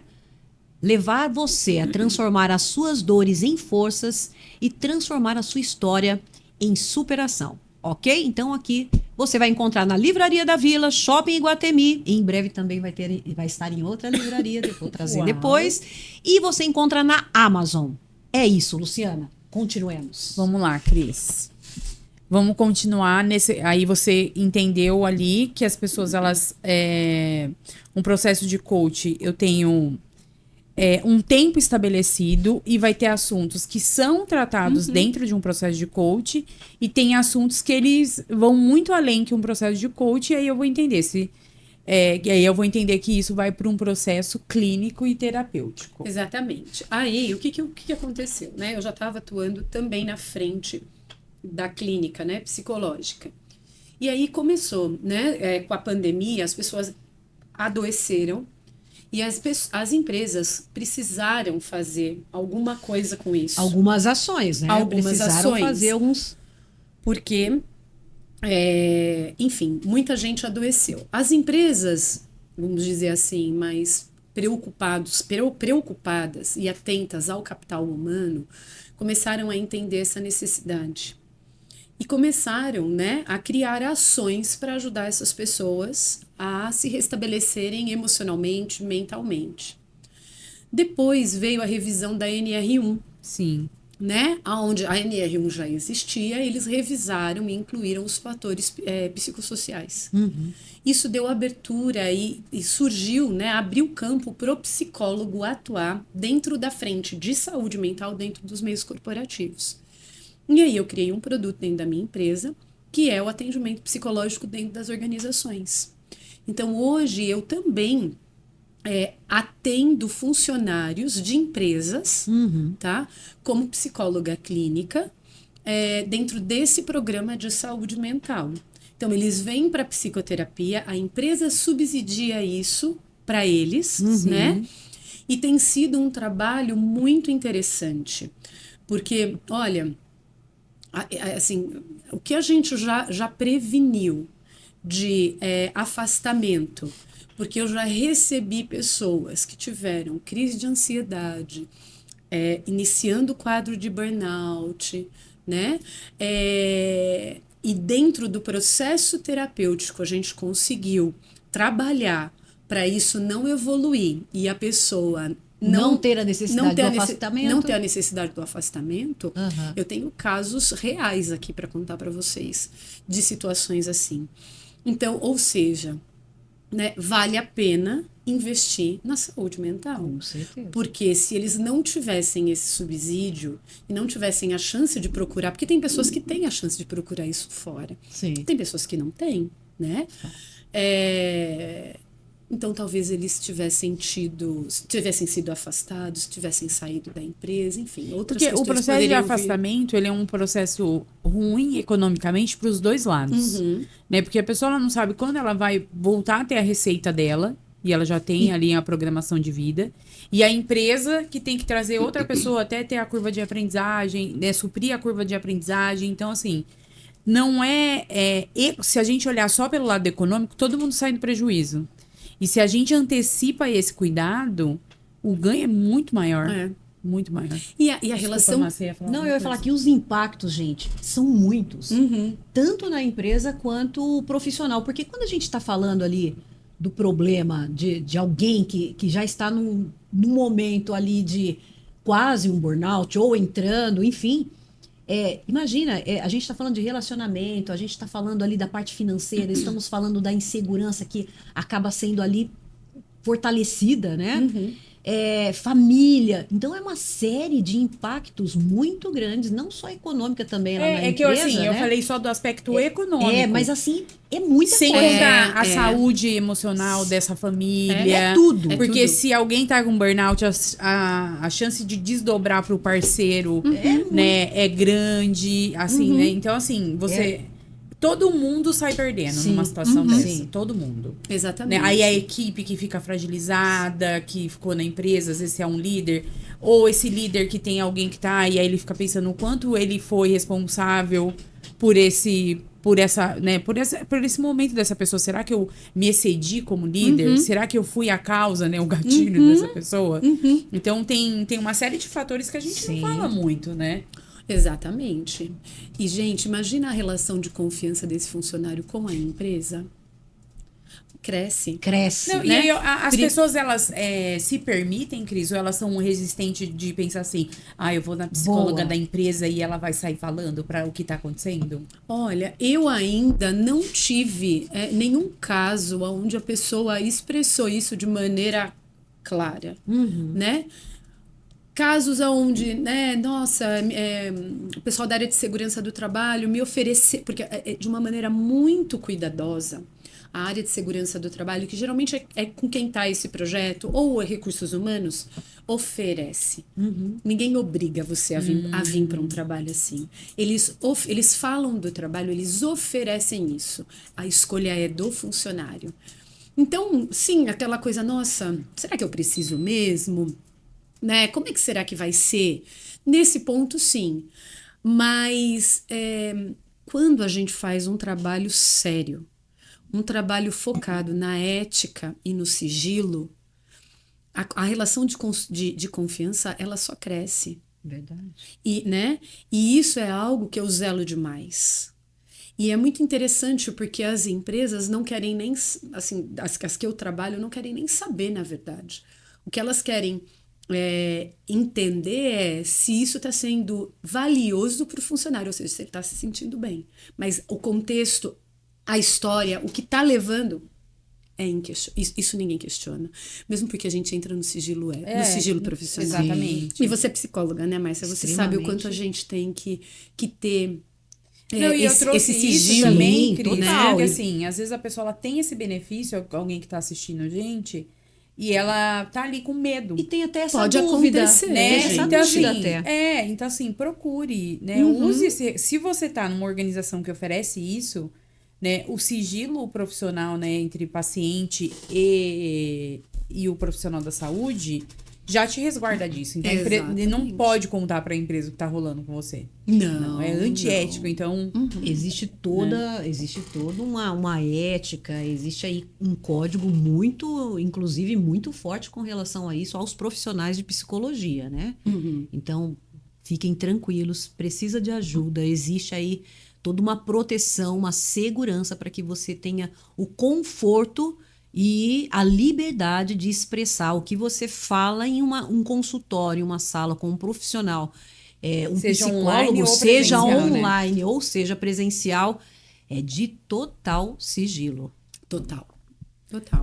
levar você a transformar as suas dores em forças e transformar a sua história em superação, ok? Então aqui você vai encontrar na Livraria da Vila, Shopping Iguatemi, em breve também vai estar em outra livraria, vou trazer Uau. depois, e você encontra na Amazon. É isso, Luciana. Continuemos. Vamos lá, Cris. Vamos continuar nesse. Aí você entendeu ali que as pessoas, elas. Um processo de coach, eu tenho um tempo estabelecido e vai ter assuntos que são tratados dentro de um processo de coach e tem assuntos que eles vão muito além que um processo de coach, e aí eu vou entender se. E aí eu vou entender que isso vai para um processo clínico e terapêutico. Exatamente. Aí, o que aconteceu, né? Eu já estava atuando também na frente da clínica, né, psicológica. E aí começou, né, com a pandemia, as pessoas adoeceram e as empresas precisaram fazer alguma coisa com isso. Algumas ações, né? Algumas Precisaram ações. fazer alguns. Porque, enfim, muita gente adoeceu. As empresas, vamos dizer assim, mais preocupadas e atentas ao capital humano, começaram a entender essa necessidade. E começaram, né, a criar ações para ajudar essas pessoas a se restabelecerem emocionalmente, mentalmente. Depois veio a revisão da NR1, Sim. né, onde a NR1 já existia, eles revisaram e incluíram os fatores psicossociais. Isso deu abertura e surgiu, né, abriu campo para o psicólogo atuar dentro da frente de saúde mental dentro dos meios corporativos. E aí eu criei um produto dentro da minha empresa, que é o atendimento psicológico dentro das organizações. Então hoje eu também atendo funcionários de empresas, tá? Como psicóloga clínica, dentro desse programa de saúde mental. Então, eles vêm para psicoterapia, a empresa subsidia isso para eles, né? E tem sido um trabalho muito interessante. Porque, olha, assim, o que a gente já preveniu de afastamento, porque eu já recebi pessoas que tiveram crise de ansiedade, iniciando o quadro de burnout, né? E dentro do processo terapêutico a gente conseguiu trabalhar para isso não evoluir e a pessoa Não ter a necessidade do afastamento. Não ter a necessidade do afastamento. Eu tenho casos reais aqui para contar para vocês de situações assim. Então, ou seja, né, vale a pena investir na saúde mental. Com certeza. Porque se eles não tivessem esse subsídio e não tivessem a chance de procurar, porque tem pessoas que têm a chance de procurar isso fora. Sim. Tem pessoas que não têm, né? Então talvez eles tivessem sido afastados, tivessem saído da empresa, enfim, outras Porque o questões processo de poderiam vir. afastamento, ele é um processo ruim economicamente para os dois lados. Né? Porque a pessoa ela não sabe quando ela vai voltar a ter a receita dela, e ela já tem ali a programação de vida. E a empresa que tem que trazer outra pessoa até ter a curva de aprendizagem, né? Suprir a curva de aprendizagem. Então, assim, não se a gente olhar só pelo lado econômico, todo mundo sai no prejuízo. E se a gente antecipa esse cuidado, o ganho é muito maior. Muito maior. E a relação... Márcia, ia falar Não, eu alguma ia falar coisa. que os impactos, gente, são muitos. Tanto na empresa quanto o profissional. Porque quando a gente está falando ali do problema de alguém que já está num momento ali de quase um burnout ou entrando, enfim... imagina, a gente está falando de relacionamento, a gente está falando ali da parte financeira, estamos falando da insegurança que acaba sendo ali fortalecida, né? família. Então, é uma série de impactos muito grandes, não só econômica também lá na É que empresa, eu né? falei só do aspecto econômico. Mas assim, é muita Sem coisa. contar a É. saúde emocional dessa família. É tudo. Porque tudo. se alguém tá com burnout, a chance de desdobrar pro parceiro, né, é grande, assim, né? Então, assim, todo mundo sai perdendo Sim. numa situação dessa. Sim. Todo mundo. Exatamente. Né? Aí a equipe que fica fragilizada, que ficou na empresa, às vezes é um líder, ou esse líder que tem alguém que tá, e aí ele fica pensando o quanto ele foi responsável por esse momento dessa pessoa. Será que eu me excedi como líder? Será que eu fui a causa, né, o gatilho dessa pessoa? Então tem uma série de fatores que a gente não fala muito, né? Exatamente. E, gente, imagina a relação de confiança desse funcionário com a empresa. Cresce. Cresce. Não, né? E aí, as pessoas, elas se permitem, Cris, ou elas são resistentes de pensar assim, eu vou na psicóloga Boa. da empresa e ela vai sair falando para o que tá acontecendo? Olha, eu ainda não tive nenhum caso onde a pessoa expressou isso de maneira clara, né? Casos onde, né, nossa, o pessoal da área de segurança do trabalho me ofereceu, porque de uma maneira muito cuidadosa, a área de segurança do trabalho, que geralmente é com quem está esse projeto, ou é recursos humanos, oferece. Ninguém obriga você a vir para um trabalho assim. Eles falam do trabalho, eles oferecem isso. A escolha é do funcionário. Então, sim, aquela coisa, nossa, será que eu preciso mesmo? Né? Como é que será que vai ser? Nesse ponto, sim. Mas quando a gente faz um trabalho sério, um trabalho focado na ética e no sigilo, a relação de confiança, ela só cresce. Verdade. E isso é algo que eu zelo demais. E é muito interessante porque as empresas não querem nem, assim, as que eu trabalho não querem nem saber, na verdade. O que elas querem entender se isso está sendo valioso para o funcionário, ou seja, se ele está se sentindo bem. Mas o contexto, a história, o que está levando isso ninguém questiona. Mesmo porque a gente entra no sigilo no sigilo profissional. Exatamente. E você é psicóloga, né, Márcia? Você sabe o quanto a gente tem que ter Não, e eu trouxe esse isso sigilo. também, Sim, Cris, total. porque assim, às vezes a pessoa ela tem esse benefício, alguém que tá assistindo a gente, e ela tá ali com medo. E tem até essa Pode dúvida, acontecer, né? gente. Essa Então, dúvida assim, até. então assim, procure, né? Use se você tá numa organização que oferece isso, né? O sigilo profissional, né, entre paciente e o profissional da saúde já te resguarda disso. Então, Exatamente. não pode contar pra empresa o que tá rolando com você. Não, É antiético, então... Existe toda uma ética, existe aí um código muito, inclusive muito forte com relação a isso aos profissionais de psicologia, né? Então, fiquem tranquilos, precisa de ajuda, existe aí toda uma proteção, uma segurança para que você tenha o conforto e a liberdade de expressar o que você fala em um consultório, uma sala com um profissional. Um Seja psicólogo, online ou seja presencial, né? online ou seja presencial, é de total sigilo. Total.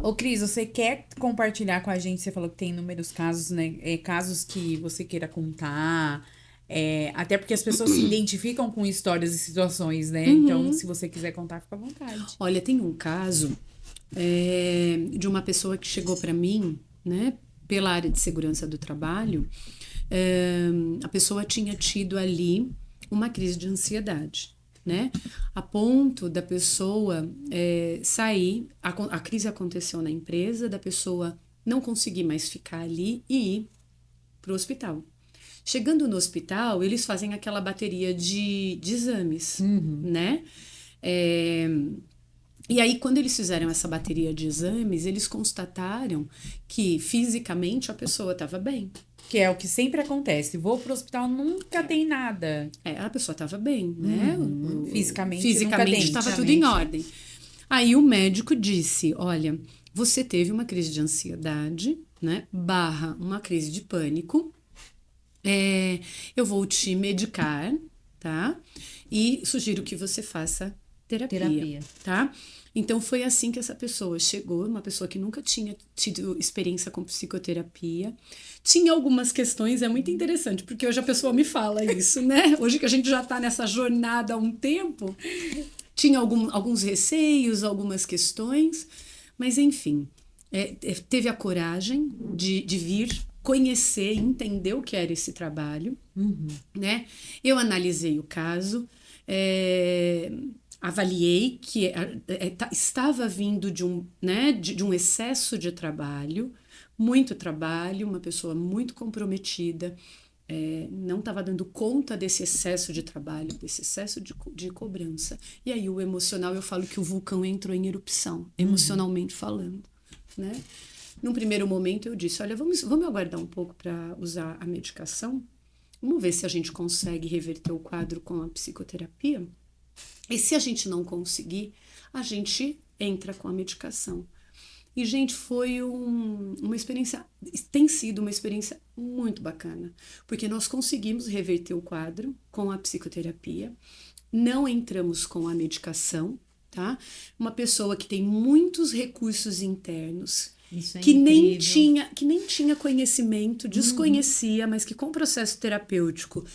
Ô, Cris, você quer compartilhar com a gente? Você falou que tem inúmeros casos, né? Casos que você queira contar. Até porque as pessoas se identificam com histórias e situações, né? Então, se você quiser contar, fica à vontade. Olha, tem um caso de uma pessoa que chegou para mim, né, pela área de segurança do trabalho. A pessoa tinha tido ali uma crise de ansiedade, né? A ponto da pessoa sair, a crise aconteceu na empresa, da pessoa não conseguir mais ficar ali e ir para o hospital. Chegando no hospital, eles fazem aquela bateria de exames, né? E aí, quando eles fizeram essa bateria de exames, eles constataram que fisicamente a pessoa estava bem. Que é o que sempre acontece. Vou pro hospital, nunca tem nada. A pessoa estava bem, né? Fisicamente estava tudo em ordem. Aí o médico disse, olha, você teve uma crise de ansiedade, né? / uma crise de pânico. Eu vou te medicar, tá? E sugiro que você faça terapia. Tá? Então, foi assim que essa pessoa chegou, uma pessoa que nunca tinha tido experiência com psicoterapia. Tinha algumas questões, é muito interessante, porque hoje a pessoa me fala isso, né? Hoje que a gente já está nessa jornada há um tempo, tinha alguns receios, algumas questões, mas enfim, teve a coragem de vir conhecer, entender o que era esse trabalho, né? Eu analisei o caso, avaliei que estava vindo de um excesso de trabalho, muito trabalho, uma pessoa muito comprometida, não estava dando conta desse excesso de trabalho, desse excesso de cobrança. E aí o emocional, eu falo que o vulcão entrou em erupção, emocionalmente falando, né? Num primeiro momento eu disse, olha, vamos aguardar um pouco para usar a medicação, vamos ver se a gente consegue reverter o quadro com a psicoterapia. E se a gente não conseguir, a gente entra com a medicação. E, gente, foi uma experiência, tem sido uma experiência muito bacana, porque nós conseguimos reverter o quadro com a psicoterapia, não entramos com a medicação, tá? Uma pessoa que tem muitos recursos internos, que nem tinha conhecimento, desconhecia, mas que com o processo terapêutico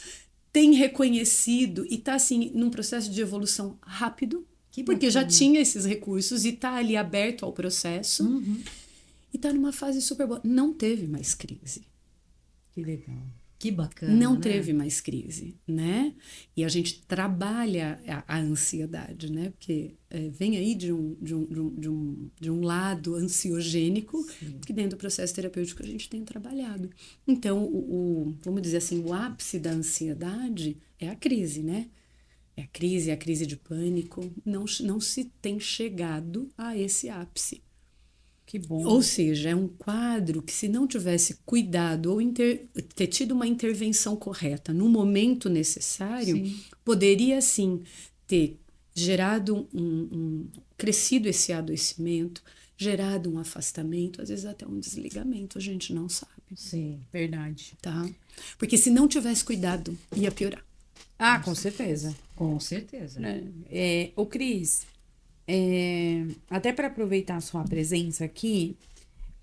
tem reconhecido e está assim num processo de evolução rápido, porque já tinha esses recursos e está ali aberto ao processo e está numa fase super boa. Não teve mais crise. Que legal. Que bacana. Não teve mais crise, né? E a gente trabalha a ansiedade, né? Porque vem aí de um lado ansiogênico, que dentro do processo terapêutico a gente tem trabalhado. Então, vamos dizer assim, o ápice da ansiedade é a crise, né? É a crise de pânico. Não se tem chegado a esse ápice. Que bom. Ou seja, é um quadro que, se não tivesse cuidado ou ter tido uma intervenção correta no momento necessário, poderia sim ter gerado crescido esse adoecimento, gerado um afastamento, às vezes até um desligamento, a gente não sabe. Sim, verdade. Tá? Porque se não tivesse cuidado, ia piorar. Ah, com certeza. Com certeza. Ô, Cris, até para aproveitar a sua presença aqui,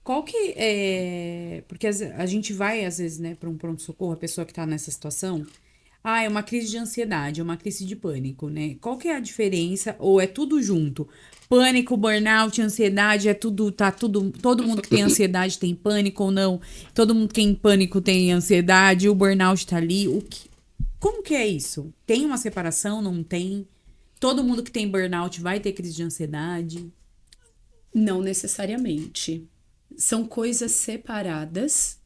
qual que é... Porque a gente vai, às vezes, né, para um pronto-socorro, a pessoa que está nessa situação, é uma crise de ansiedade, é uma crise de pânico, né? Qual que é a diferença? Ou é tudo junto? Pânico, burnout, ansiedade, todo mundo que tem ansiedade tem pânico ou não? Todo mundo que tem pânico tem ansiedade, o burnout tá ali, como que é isso? Tem uma separação, não tem? Todo mundo que tem burnout vai ter crise de ansiedade? Não necessariamente. São coisas separadas,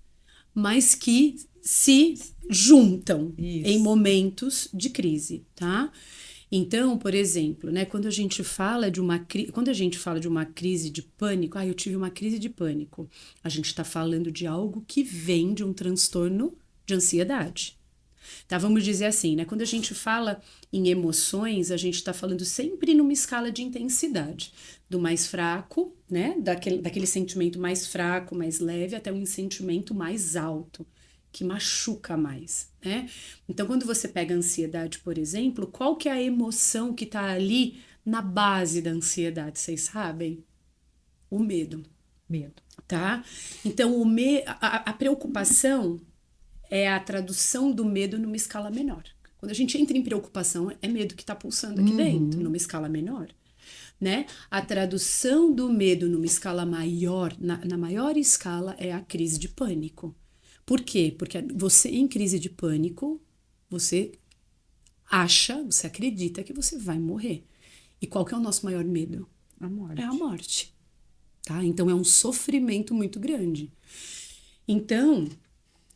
mas que se juntam em momentos de crise, tá? Então, por exemplo, né, quando a gente fala de uma crise de pânico, eu tive uma crise de pânico. A gente está falando de algo que vem de um transtorno de ansiedade. Tá, vamos dizer assim, né? Quando a gente fala em emoções, a gente está falando sempre numa escala de intensidade, do mais fraco, né? Daquele sentimento mais fraco, mais leve, até um sentimento mais alto, que machuca mais, né? Então, quando você pega a ansiedade, por exemplo, qual que é a emoção que está ali na base da ansiedade? Vocês sabem? O medo. Medo. Tá? Então, a preocupação é a tradução do medo numa escala menor. Quando a gente entra em preocupação, é medo que está pulsando aqui dentro, numa escala menor, né? A tradução do medo numa escala maior, na maior escala, é a crise de pânico. Por quê? Porque você, em crise de pânico, você acredita que você vai morrer. E qual que é o nosso maior medo? A morte. É a morte. Tá? Então, é um sofrimento muito grande. Então,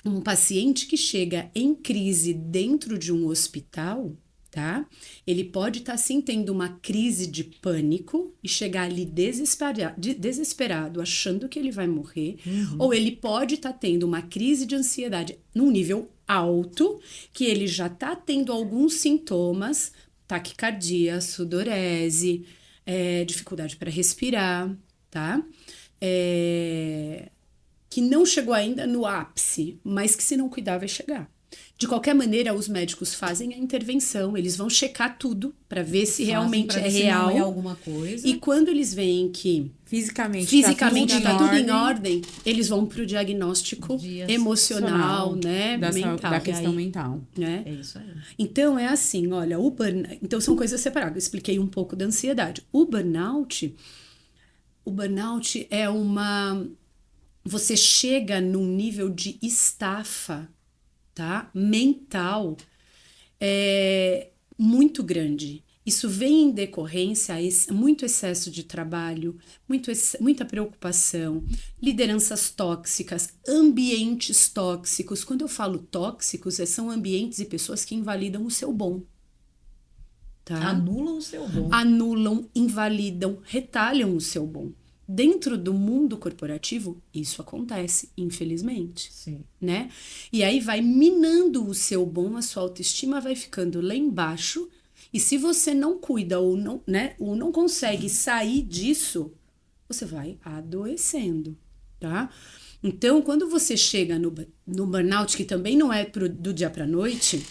um paciente que chega em crise dentro de um hospital, tá? Ele pode estar sim tendo uma crise de pânico e chegar ali desesperado, achando que ele vai morrer, ou ele pode estar tendo uma crise de ansiedade num nível alto, que ele já está tendo alguns sintomas, taquicardia, sudorese, dificuldade para respirar, tá? Que não chegou ainda no ápice, mas que, se não cuidar, vai chegar. De qualquer maneira, os médicos fazem a intervenção, eles vão checar tudo para ver se realmente Pra é ver se real. não é alguma coisa. E quando eles veem que Fisicamente tá tudo em ordem, eles vão pro diagnóstico Dias emocional, né, da mental. questão aí- mental. Né? É isso aí. Então, é assim, olha, então são coisas separadas. Eu expliquei um pouco da ansiedade. O burnout é você chega num nível de estafa, tá? Mental muito grande. Isso vem em decorrência a muito excesso de trabalho, muita preocupação, lideranças tóxicas, ambientes tóxicos. Quando eu falo tóxicos, são ambientes e pessoas que invalidam o seu bom. Tá? Anulam o seu bom. Anulam, invalidam, retalham o seu bom. Dentro do mundo corporativo, isso acontece, infelizmente. Sim. Né? E aí vai minando o seu bom, a sua autoestima vai ficando lá embaixo. E se você não cuida ou não, né, ou não consegue sair disso, você vai adoecendo, tá? Então, quando você chega no burnout, que também não é do dia para noite,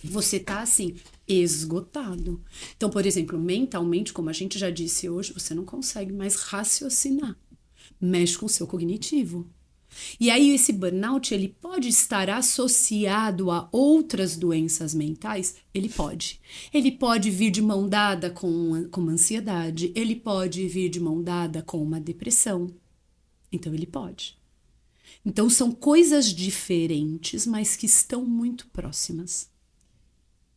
você tá assim, esgotado. Então, por exemplo, mentalmente, como a gente já disse hoje, você não consegue mais raciocinar. Mexe com o seu cognitivo. E aí esse burnout, ele pode estar associado a outras doenças mentais? Ele pode. Ele pode vir de mão dada com uma ansiedade, ele pode vir de mão dada com uma depressão. Então ele pode. Então são coisas diferentes, mas que estão muito próximas.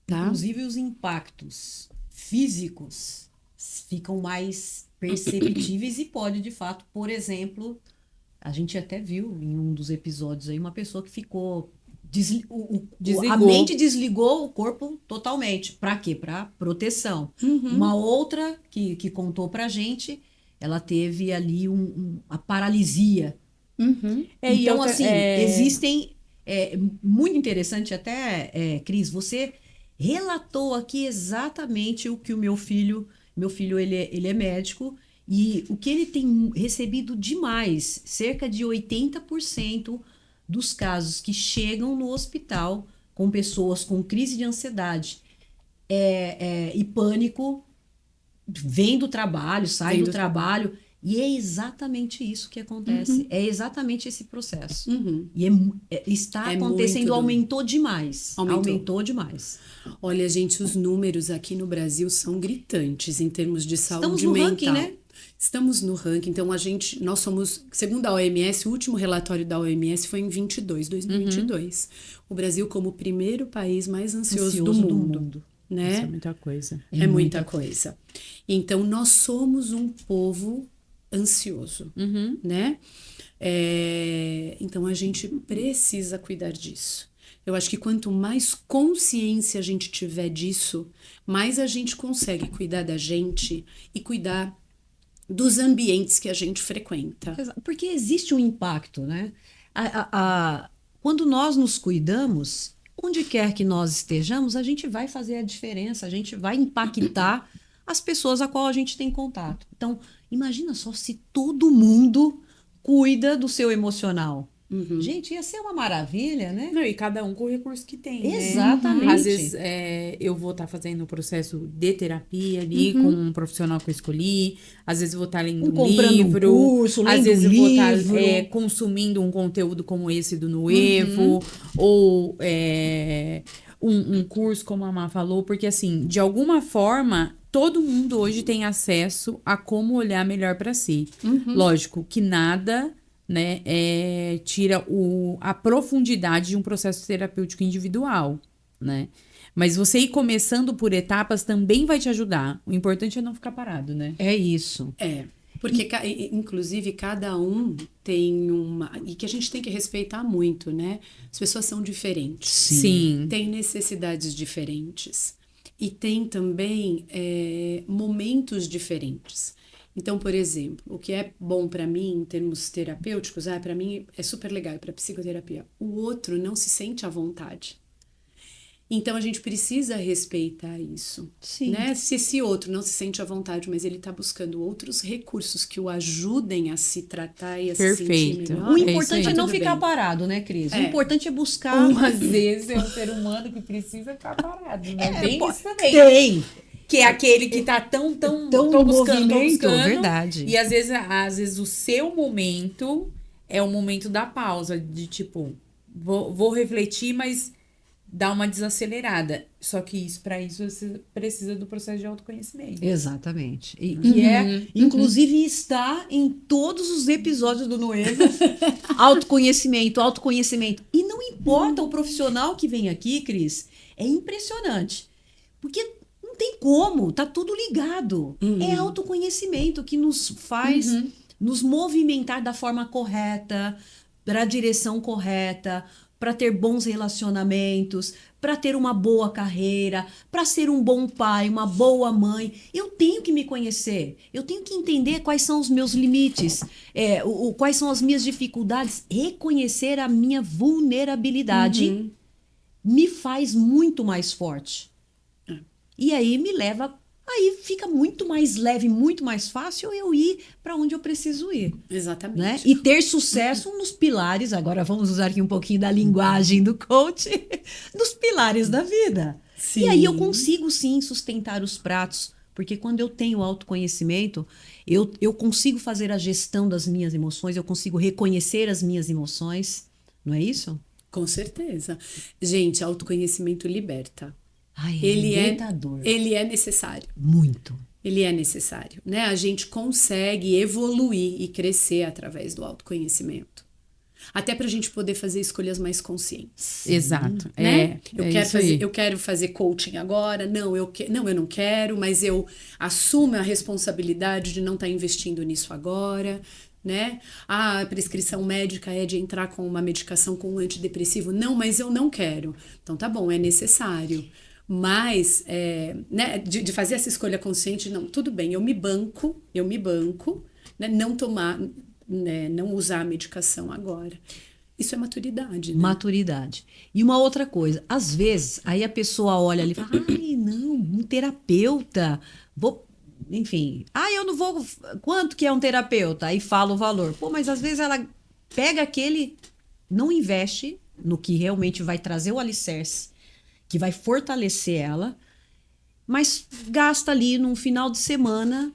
Tá? Inclusive os impactos físicos ficam mais perceptíveis e pode, de fato, por exemplo, a gente até viu em um dos episódios aí uma pessoa que ficou a mente desligou o corpo totalmente. Para quê? Para proteção. Uma outra que contou pra gente, ela teve ali a paralisia. Então, assim, existem... muito interessante até, Cris, você relatou aqui exatamente o que o meu filho, ele é médico, e o que ele tem recebido demais, cerca de 80% dos casos que chegam no hospital com pessoas com crise de ansiedade e pânico, vem do trabalho, sai do trabalho, e é exatamente isso que acontece. É exatamente esse processo. E está acontecendo, aumentou demais. Aumentou demais. Olha, gente, os números aqui no Brasil são gritantes em termos de saúde mental. Estamos no ranking, né? Estamos no ranking, então nós somos, segundo a OMS, o último relatório da OMS foi em 2022. O Brasil como o primeiro país mais ansioso do mundo. Né? Isso é muita coisa. É muita coisa. Então, nós somos um povo ansioso, né? Então, a gente precisa cuidar disso. Eu acho que quanto mais consciência a gente tiver disso, mais a gente consegue cuidar da gente e cuidar dos ambientes que a gente frequenta. Porque existe um impacto, né? Quando nós nos cuidamos, onde quer que nós estejamos, a gente vai fazer a diferença, a gente vai impactar as pessoas a qual a gente tem contato. Então, imagina só se todo mundo cuida do seu emocional. Gente, ia ser uma maravilha, né? Não, e cada um com o recurso que tem, Exatamente. né? Às vezes eu vou estar fazendo o processo de terapia ali com um profissional que eu escolhi. Às vezes eu vou estar lendo comprando livro. um curso, lendo às vezes um eu vou livro. estar consumindo um conteúdo como esse do Nuevo. Ou um curso, como a Má falou. Porque, assim, de alguma forma, todo mundo hoje tem acesso a como olhar melhor para si. Lógico que nada... né, tira a profundidade de um processo terapêutico individual, né? Mas você ir começando por etapas também vai te ajudar. O importante é não ficar parado, né? É isso. Porque, inclusive, cada um tem e que a gente tem que respeitar muito, né? As pessoas são diferentes. Sim. Tem necessidades diferentes. E tem também momentos diferentes. Então, por exemplo, o que é bom para mim em termos terapêuticos, para mim é super legal para psicoterapia. O outro não se sente à vontade. Então a gente precisa respeitar isso. Sim. Né? Se esse outro não se sente à vontade, mas ele está buscando outros recursos que o ajudem a se tratar e a se sentir Perfeito. melhor. O isso importante aí. é não Tudo ficar bem. parado, né, Cris? O É. importante é buscar. Às vezes é um ser humano que precisa ficar parado, né? Bem isso também. Tem. Que é aquele que tá tão Tão tô buscando, movimento, verdade. E às vezes o seu momento é o momento da pausa, de tipo, vou refletir, mas dá uma desacelerada. Só que para isso você precisa do processo de autoconhecimento. Exatamente. E que inclusive, está em todos os episódios do Noevo. Autoconhecimento, autoconhecimento. E não importa o profissional que vem aqui, Cris, é impressionante. Porque não tem como, tá tudo ligado. É autoconhecimento que nos faz nos movimentar da forma correta, para a direção correta, para ter bons relacionamentos, para ter uma boa carreira, para ser um bom pai, uma boa mãe. Eu tenho que me conhecer, eu tenho que entender quais são os meus limites, quais são as minhas dificuldades, reconhecer a minha vulnerabilidade me faz muito mais forte. E aí me leva, aí fica muito mais leve, muito mais fácil eu ir para onde eu preciso ir. Exatamente. Né? E ter sucesso nos pilares, agora vamos usar aqui um pouquinho da linguagem do coach, dos pilares da vida. Sim. E aí eu consigo sim sustentar os pratos, porque quando eu tenho autoconhecimento, eu consigo fazer a gestão das minhas emoções, eu consigo reconhecer as minhas emoções, não é isso? Com certeza. Gente, autoconhecimento liberta. Ai, Ele libertador. ele é necessário. Muito. Ele é necessário, né? A gente consegue evoluir e crescer através do autoconhecimento. Até para a gente poder fazer escolhas mais conscientes. Exato. Né? Isso aí. Eu quero fazer coaching agora. Não, eu não quero, mas eu assumo a responsabilidade de não estar investindo nisso agora. Né? Ah, a prescrição médica é de entrar com uma medicação com um antidepressivo. Não, mas eu não quero. Então tá bom, é necessário. Mas, né, de fazer essa escolha consciente, não, tudo bem, eu me banco, né, não tomar, né, não usar a medicação agora. Isso é maturidade, né? Maturidade. E uma outra coisa, às vezes, aí a pessoa olha ali e fala, ai, não, um terapeuta, enfim, eu não vou, quanto que é um terapeuta? Aí fala o valor. Pô, mas às vezes ela pega aquele, não investe no que realmente vai trazer o alicerce, que vai fortalecer ela, mas gasta ali num final de semana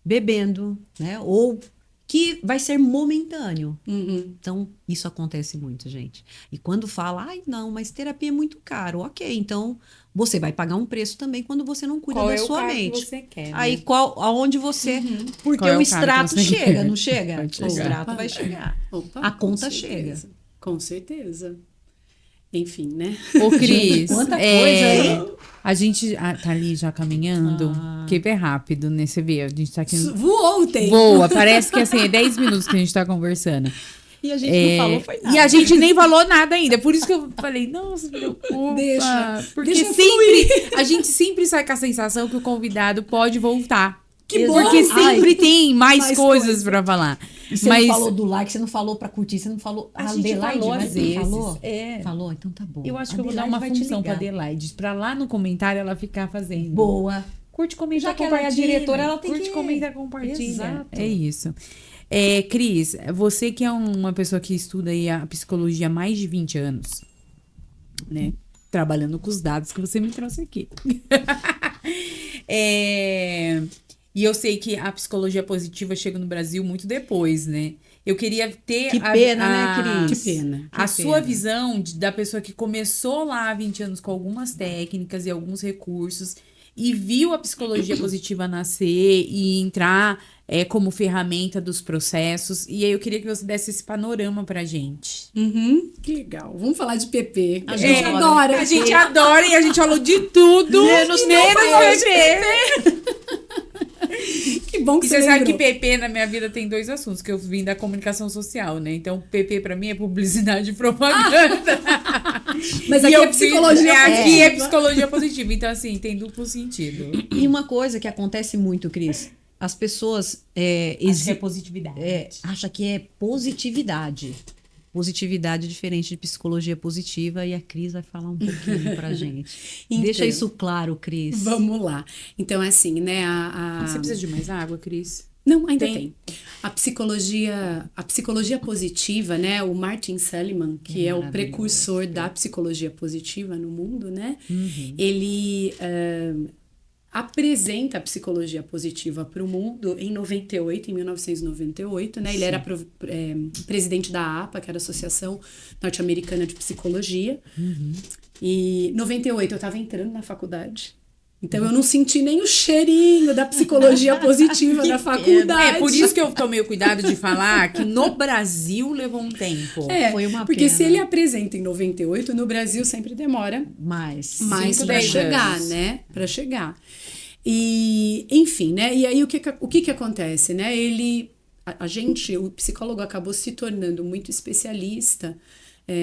bebendo, né? Ou que vai ser momentâneo. Então, isso acontece muito, gente. E quando fala, não, mas terapia é muito caro. Ok, então você vai pagar um preço também quando você não cuida Qual da é o sua cargo mente. que você quer, né? Aí, aonde você... Porque Qual é o o cargo extrato que você chega, quer? não chega? Vai O chegar. extrato vai chegar. Opa, A conta com certeza. chega. Com certeza. Enfim, né? Ô, Cris, Gente, quanta coisa, hein? a gente tá ali já caminhando, que é rápido, né? Você vê, a gente tá aqui... Voou o tempo. Voa, parece que assim, é 10 minutos que a gente tá conversando. E a gente não falou foi nada. E a gente nem falou nada ainda. Por isso que eu falei, não se preocupa. Porque deixa sempre, a gente sempre sai com a sensação que o convidado pode voltar. Que bom! Porque sempre tem mais mais coisas coisas. pra falar. E você Mas não falou do like, você não falou pra curtir, você não falou... A gente Adelaide falou vai- às vezes. Falou? É. Falou? Então tá bom. eu acho que eu vou dar Adelaide uma vai te função pra ligar. Adelaide. Pra lá no comentário ela ficar fazendo. Boa. Curte, comenta, Já que ela é a compartilha. diretora, ela tem Curte, que- comenta, compartilha. Exato. É isso. Cris, você que é uma pessoa que estuda aí a psicologia há mais de 20 anos, né? Trabalhando com os dados que você me trouxe aqui. E eu sei que a psicologia positiva chega no Brasil muito depois, né? Eu queria ter Que pena, né, Cris? Que pena. a que sua pena. visão da pessoa que começou lá há 20 anos com algumas técnicas e alguns recursos e viu a psicologia positiva nascer e entrar como ferramenta dos processos. E aí eu queria que você desse esse panorama pra gente. Que legal. Vamos falar de PP. A gente gente adora. adora. A gente adora e a gente falou de tudo. Menos PP. Que bom que E você sabe que lembrou. PP na minha vida tem 2 assuntos, que eu vim da comunicação social, né? Então, PP pra mim é publicidade e propaganda. Mas E aqui eu é psicologia aqui é positiva. psicologia positiva. Então, assim, tem duplo sentido. E uma coisa que acontece muito, Cris, as pessoas Acho que é positividade. acham que é positividade. positividade diferente de psicologia positiva, e a Cris vai falar um pouquinho pra gente. Então, Deixa isso claro, Cris. Vamos lá. Então, é assim, né? Você precisa de mais água, Cris? Não, ainda tem. A psicologia positiva, né? O Martin Seligman, que é o precursor da psicologia positiva no mundo, né? Ele apresenta a psicologia positiva para o mundo em 1998, né? Ele era presidente da APA, que era a Associação Norte-Americana de Psicologia. E em 98 eu estava entrando na faculdade. Então, eu não senti nem o cheirinho da psicologia positiva na faculdade. É por isso que eu tomei o cuidado de falar que no Brasil levou um tempo. Foi uma porque pena. se ele apresenta em 98, no Brasil sempre demora mais Cinco, para 10 chegar, anos. né? Para chegar. E, enfim, né? E aí, o que acontece, né? O psicólogo acabou se tornando muito especialista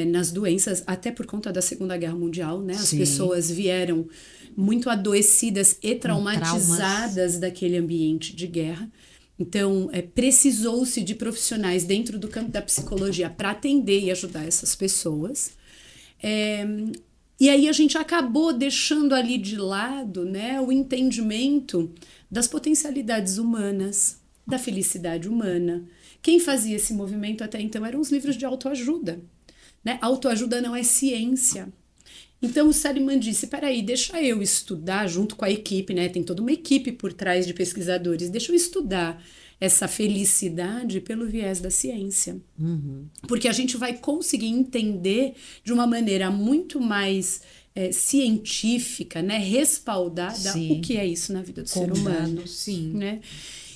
nas doenças, até por conta da Segunda Guerra Mundial, né? As Sim. pessoas vieram muito adoecidas e traumatizadas daquele ambiente de guerra. Então, precisou-se de profissionais dentro do campo da psicologia para atender e ajudar essas pessoas. E aí a gente acabou deixando ali de lado, né, o entendimento das potencialidades humanas, da felicidade humana. Quem fazia esse movimento até então eram os livros de autoajuda. Né? Autoajuda não é ciência. Então o Seligman disse, peraí, deixa eu estudar junto com a equipe, né? Tem toda uma equipe por trás de pesquisadores, deixa eu estudar essa felicidade pelo viés da ciência. Porque a gente vai conseguir entender de uma maneira muito mais científica, né? Respaldada, Sim. o que é isso na vida do ser Com humano. dados. Sim. Né?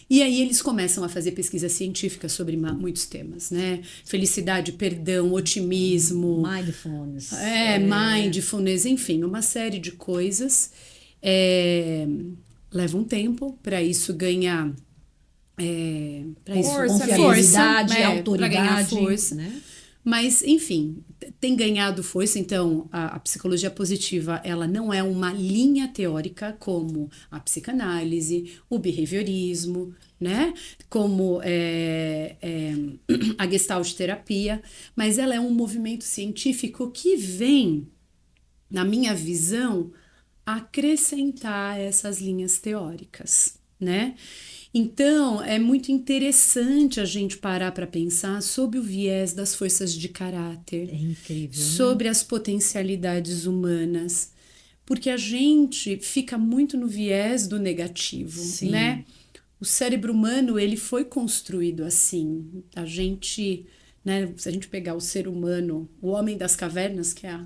E aí eles começam a fazer pesquisa científica sobre muitos temas, né? Felicidade, perdão, otimismo, Mindfulness. mindfulness, enfim, uma série de coisas. Leva um tempo para isso ganhar Confiabilidade, pra autoridade. ganhar força. Né? Mas, enfim, tem ganhado força. Então, a psicologia positiva, ela não é uma linha teórica como a psicanálise, o behaviorismo, né? Como a gestalt terapia, mas ela é um movimento científico que vem, na minha visão, acrescentar essas linhas teóricas, né? Então, é muito interessante a gente parar para pensar sobre o viés das forças de caráter, É incrível. sobre as potencialidades humanas, porque a gente fica muito no viés do negativo, Sim. né? O cérebro humano, ele foi construído assim. A gente, né, se a gente pegar o ser humano, o homem das cavernas, que é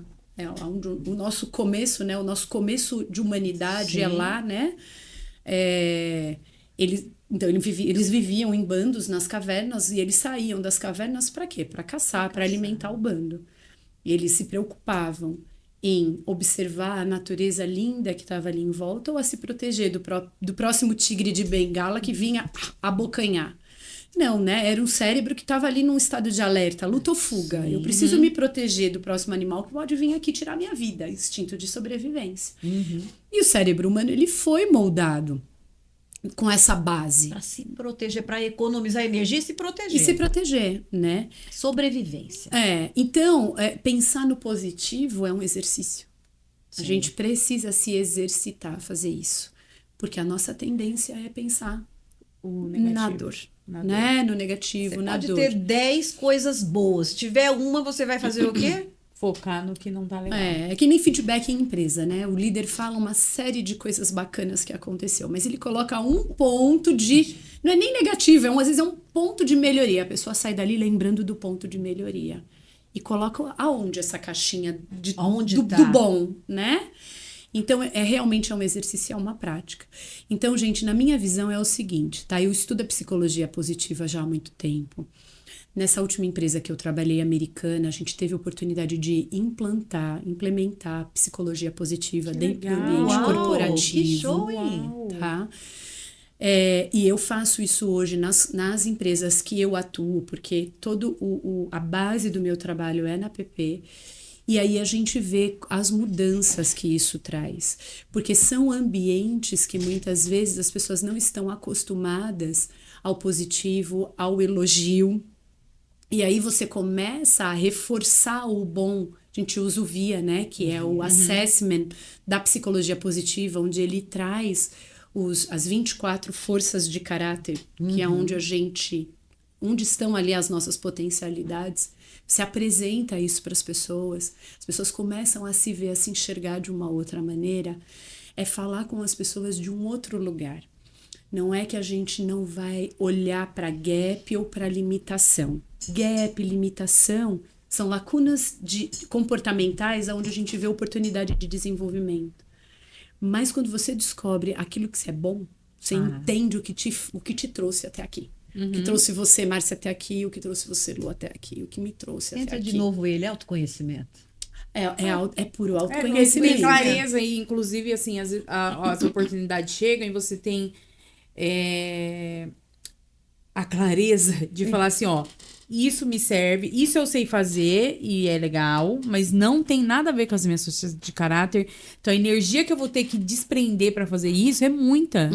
onde o nosso começo, né? O nosso começo de humanidade Sim. é lá, né? Eles viviam em bandos nas cavernas e eles saíam das cavernas para quê? Para caçar, para alimentar o bando. Eles se preocupavam em observar a natureza linda que estava ali em volta ou a se proteger do próximo tigre de Bengala que vinha abocanhar. Não, né? Era um cérebro que estava ali num estado de alerta, luta ou fuga. Sim. Eu preciso me proteger do próximo animal que pode vir aqui tirar minha vida, instinto de sobrevivência. E o cérebro humano, ele foi moldado com essa base. Para se proteger, para economizar energia e se proteger. E se proteger, né? Sobrevivência. Então, pensar no positivo é um exercício. Sim. A gente precisa se exercitar a fazer isso. Porque a nossa tendência é pensar O negativo. na dor. Na Né? No negativo, Você na pode dor. ter 10 coisas boas. Se tiver uma, você vai fazer o quê? Focar no que não tá legal. É que nem feedback em empresa, né? O líder fala uma série de coisas bacanas que aconteceu, mas ele coloca um ponto de... Não é nem negativo, às vezes é um ponto de melhoria. A pessoa sai dali lembrando do ponto de melhoria. E coloca aonde essa caixinha Aonde tá? do bom, né? Então, realmente é um exercício, é uma prática. Então, gente, na minha visão é o seguinte, tá? Eu estudo a psicologia positiva já há muito tempo. Nessa última empresa que eu trabalhei, americana, a gente teve a oportunidade de implementar psicologia positiva dentro do ambiente Uau, corporativo. que show, hein? Tá? E eu faço isso hoje nas empresas que eu atuo, porque a base do meu trabalho é na PP. E aí a gente vê as mudanças que isso traz. Porque são ambientes que muitas vezes as pessoas não estão acostumadas ao positivo, ao elogio. E aí você começa a reforçar o bom. A gente usa o VIA, né? Que é o assessment da psicologia positiva, onde ele traz as 24 forças de caráter, que é onde estão ali as nossas potencialidades. Você apresenta isso para as pessoas começam a se ver, a se enxergar de uma outra maneira. É falar com as pessoas de um outro lugar. Não é que a gente não vai olhar para gap ou para limitação. Gap, limitação, são lacunas comportamentais onde a gente vê oportunidade de desenvolvimento. Mas quando você descobre aquilo que é bom, você entende o que te trouxe até aqui. O que trouxe você, Márcia, até aqui, o que trouxe você, Lu, até aqui, o que me trouxe até aqui. Entra de novo ele, autoconhecimento. É puro Tem autoconhecimento. clareza e, inclusive, assim, as oportunidades chegam e você tem a clareza de falar assim, ó, isso me serve, isso eu sei fazer e é legal, mas não tem nada a ver com as minhas forças de caráter. Então, a energia que eu vou ter que desprender para fazer isso é muita.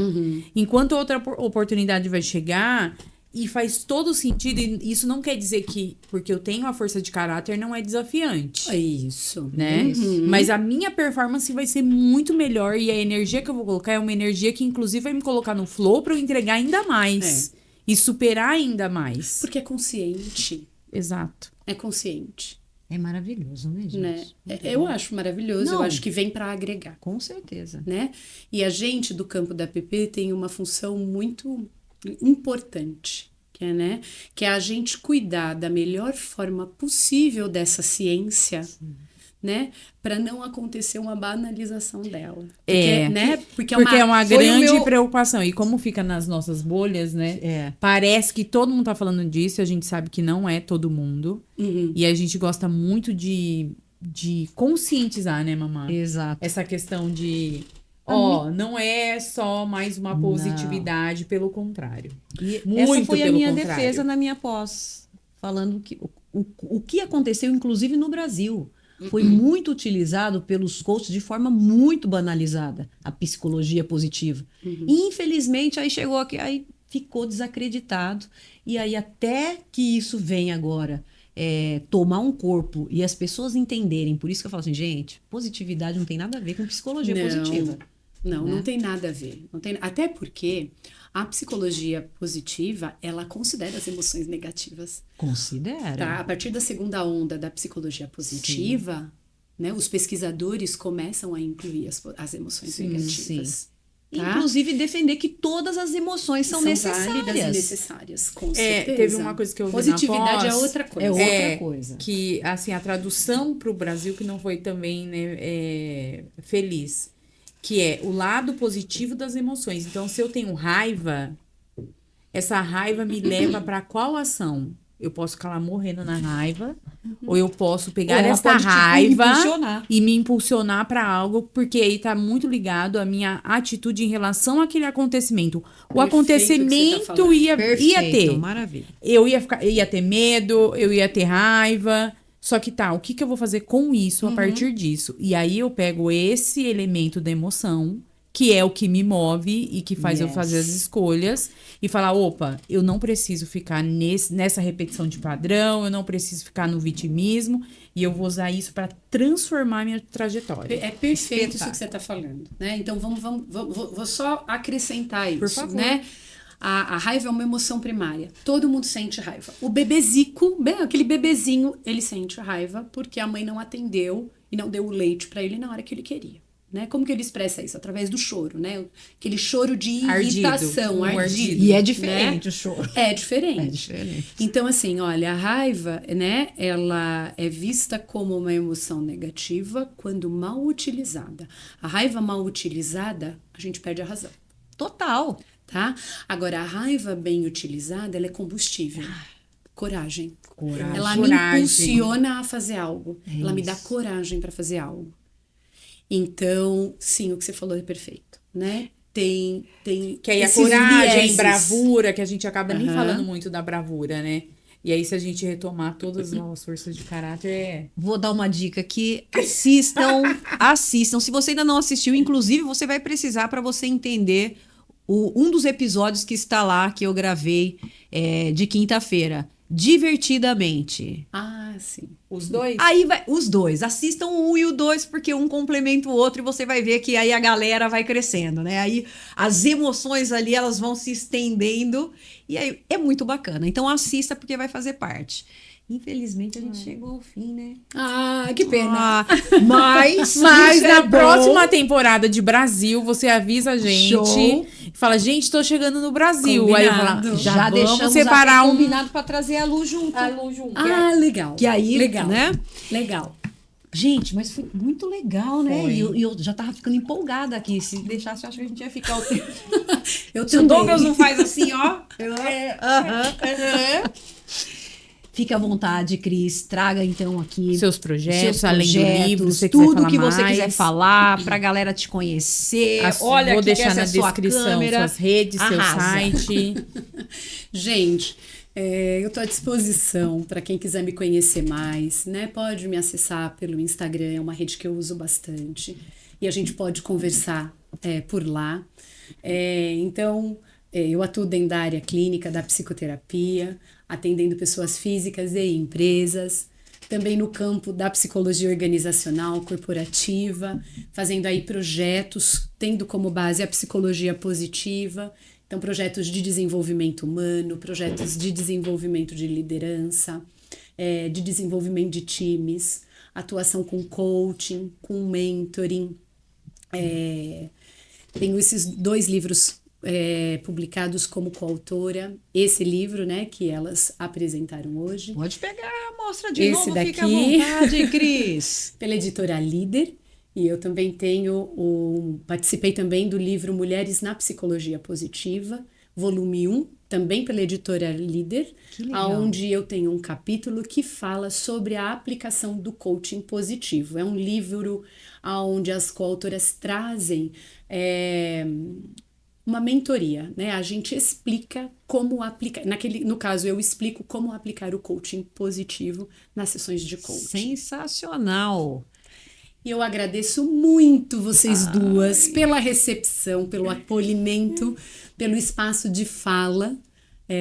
Enquanto outra oportunidade vai chegar e faz todo sentido, e isso não quer dizer que, porque eu tenho a força de caráter, não é desafiante. É isso. Né? Mas a minha performance vai ser muito melhor e a energia que eu vou colocar é uma energia que, inclusive, vai me colocar no flow para eu entregar ainda mais. E superar ainda mais. Porque é consciente. Exato. É consciente. É maravilhoso, né, gente? Né? Eu acho maravilhoso. Não. Eu acho que vem para agregar. Com certeza. Né? E a gente do campo da PP tem uma função muito importante. Que é a gente cuidar da melhor forma possível dessa ciência. Né? Para não acontecer uma banalização dela. Porque é uma grande preocupação. E como fica nas nossas bolhas, né? Parece que todo mundo tá falando disso, a gente sabe que não é todo mundo. E a gente gosta muito de conscientizar, né, mamãe? Exato. Essa questão de... não é só mais uma positividade, pelo contrário. E muito essa foi a pelo minha contrário. defesa na minha pós, falando que o que aconteceu, inclusive no Brasil, foi muito utilizado pelos coaches de forma muito banalizada, a psicologia positiva. E, infelizmente, aí chegou aqui, aí ficou desacreditado. E aí, até que isso venha agora tomar um corpo e as pessoas entenderem, por isso que eu falo assim, gente, positividade não tem nada a ver com psicologia positiva. Não tem nada a ver. Até porque a psicologia positiva, ela considera as emoções negativas. Considera. Tá? A partir da segunda onda da psicologia positiva, né, os pesquisadores começam a incluir as emoções negativas. Sim. Tá? Inclusive defender que todas as emoções são necessárias. Válidas e necessárias, com certeza. Teve uma coisa que eu vi Positividade na pós, é outra coisa. É outra coisa. Que, assim, a tradução para o Brasil que não foi também, né, feliz. Que é o lado positivo das emoções. Então, se eu tenho raiva, essa raiva me leva para qual ação? Eu posso ficar lá morrendo na raiva, ou eu posso pegar essa raiva e me impulsionar para algo, porque aí tá muito ligado à minha atitude em relação àquele acontecimento. O acontecimento ia ter. Maravilha. Eu ia ter medo, eu ia ter raiva. Só que o que eu vou fazer com isso a partir disso? E aí eu pego esse elemento da emoção, que é o que me move e que faz eu fazer as escolhas, e falar, opa, eu não preciso ficar nessa repetição de padrão, eu não preciso ficar no vitimismo, e eu vou usar isso para transformar minha trajetória. É perfeito isso que você está falando, né? Então vou só acrescentar isso, por favor. Né? A raiva é uma emoção primária. Todo mundo sente raiva. O bebezico, aquele bebezinho, ele sente raiva porque a mãe não atendeu e não deu o leite para ele na hora que ele queria. Né? Como que ele expressa isso? Através do choro, né? Aquele choro de irritação, ardido. E é diferente, né? O choro. É diferente. Então, assim, olha, a raiva, né? Ela é vista como uma emoção negativa quando mal utilizada. A raiva mal utilizada, a gente perde a razão. Total. Tá? Agora, a raiva bem utilizada, ela é combustível. Coragem. Ela me impulsiona a fazer algo. Ela me dá coragem para fazer algo. Então, sim, o que você falou é perfeito, né? Tem que aí a coragem, bravura, que a gente acaba nem falando muito da bravura, né? E aí, se a gente retomar todas as forças de caráter, Vou dar uma dica aqui. Assistam. Se você ainda não assistiu, inclusive, você vai precisar para você entender um dos episódios que está lá, que eu gravei de quinta-feira. Divertidamente. Ah, sim. Os dois? Aí vai, os dois, assistam o 1 e o 2, porque um complementa o outro e você vai ver que aí a galera vai crescendo, né? Aí as emoções ali, elas vão se estendendo e aí é muito bacana. Então assista porque vai fazer parte. Infelizmente a gente chegou ao fim, né? Ah, que pena. Ah, mas Mas isso na é bom. próxima temporada de Brasil, você avisa a gente. Show. Fala, gente, tô chegando no Brasil. Aí eu Combinado. falo, Já já deixamos vamos separar até um... combinado para trazer a Lu junto. Ah, legal. Que aí, legal, né? Legal. Gente, mas foi muito legal, né? Foi. E eu já tava ficando empolgada aqui. Se deixasse, eu acho que a gente ia ficar o tempo. Eu Se o também. Douglas não faz assim, ó. Aham. Fica à vontade, Cris. Traga então aqui Seus projetos, seus além do livro, você tudo quiser falar que você mais. quiser falar, pra galera te conhecer. Olha, vou aqui, deixar essa na é a sua descrição câmera. suas redes, seu Arrasa. site. Gente, eu estou à disposição para quem quiser me conhecer mais, né? Pode me acessar pelo Instagram, é uma rede que eu uso bastante. E a gente pode conversar por lá. Então, eu atuo dentro da área clínica da psicoterapia, atendendo pessoas físicas e empresas. Também no campo da psicologia organizacional, corporativa, fazendo aí projetos, tendo como base a psicologia positiva. Então, projetos de desenvolvimento humano, projetos de desenvolvimento de liderança, de desenvolvimento de times, atuação com coaching, com mentoring. Tenho esses 2 livros publicados como coautora. Esse livro, né, que elas apresentaram hoje. Pode pegar, mostra de Esse novo, fica à daqui. vontade, Cris. Pela editora Líder. E eu também participei também do livro Mulheres na Psicologia Positiva, volume 1, também pela editora Líder, Que legal. onde eu tenho um capítulo que fala sobre a aplicação do coaching positivo. É um livro onde as coautoras trazem uma mentoria, né? A gente explica como aplicar, no caso eu explico como aplicar o coaching positivo nas sessões de coaching. Sensacional. E eu agradeço muito vocês duas pela recepção, pelo acolhimento, pelo espaço de fala.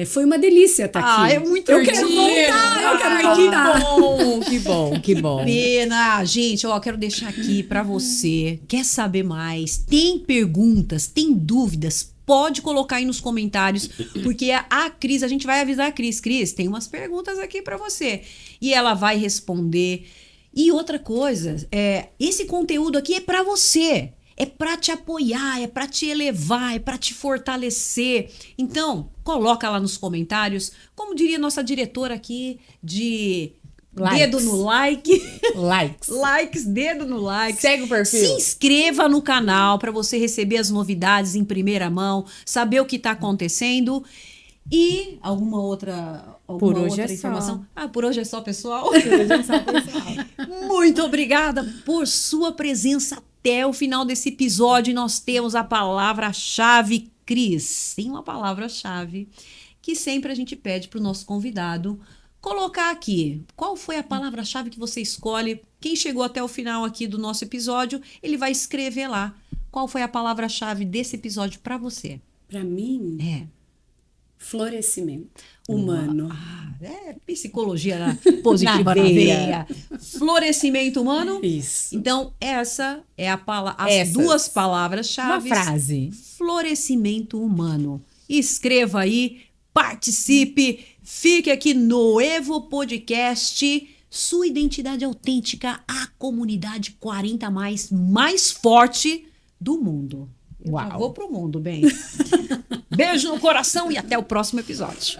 Foi uma delícia estar aqui. É muito Eu quero voltar, eu quero voltar. Que bom, que bom. Pena, gente, ó, quero deixar aqui pra você. Quer saber mais? Tem perguntas, tem dúvidas? Pode colocar aí nos comentários, porque a Cris, a gente vai avisar a Cris. Cris, tem umas perguntas aqui pra você. E ela vai responder. E outra coisa, esse conteúdo aqui é pra você. É pra te apoiar, é pra te elevar, é pra te fortalecer. Então, coloca lá nos comentários, como diria nossa diretora aqui de Likes. dedo no like. Likes. Likes, dedo no like. Segue o perfil. Se inscreva no canal para você receber as novidades em primeira mão, saber o que está acontecendo. E alguma outra Por hoje outra é só. informação? Por hoje é só, pessoal. Muito obrigada por sua presença até o final desse episódio. Nós temos a palavra-chave, Cris. Tem uma palavra-chave que sempre a gente pede para o nosso convidado colocar aqui. Qual foi a palavra-chave que você escolhe? Quem chegou até o final aqui do nosso episódio, ele vai escrever lá. Qual foi a palavra-chave desse episódio para você? Para mim, florescimento humano. Psicologia positiva na veia. Florescimento humano. Isso. Então, essa é as Essas. 2 palavras-chave. Uma frase. Florescimento humano. Escreva aí, participe, fique aqui no Evo Podcast, sua identidade autêntica, a comunidade 40 mais forte do mundo. Eu já Uau. vou pro mundo, bem. Beijo no coração e até o próximo episódio.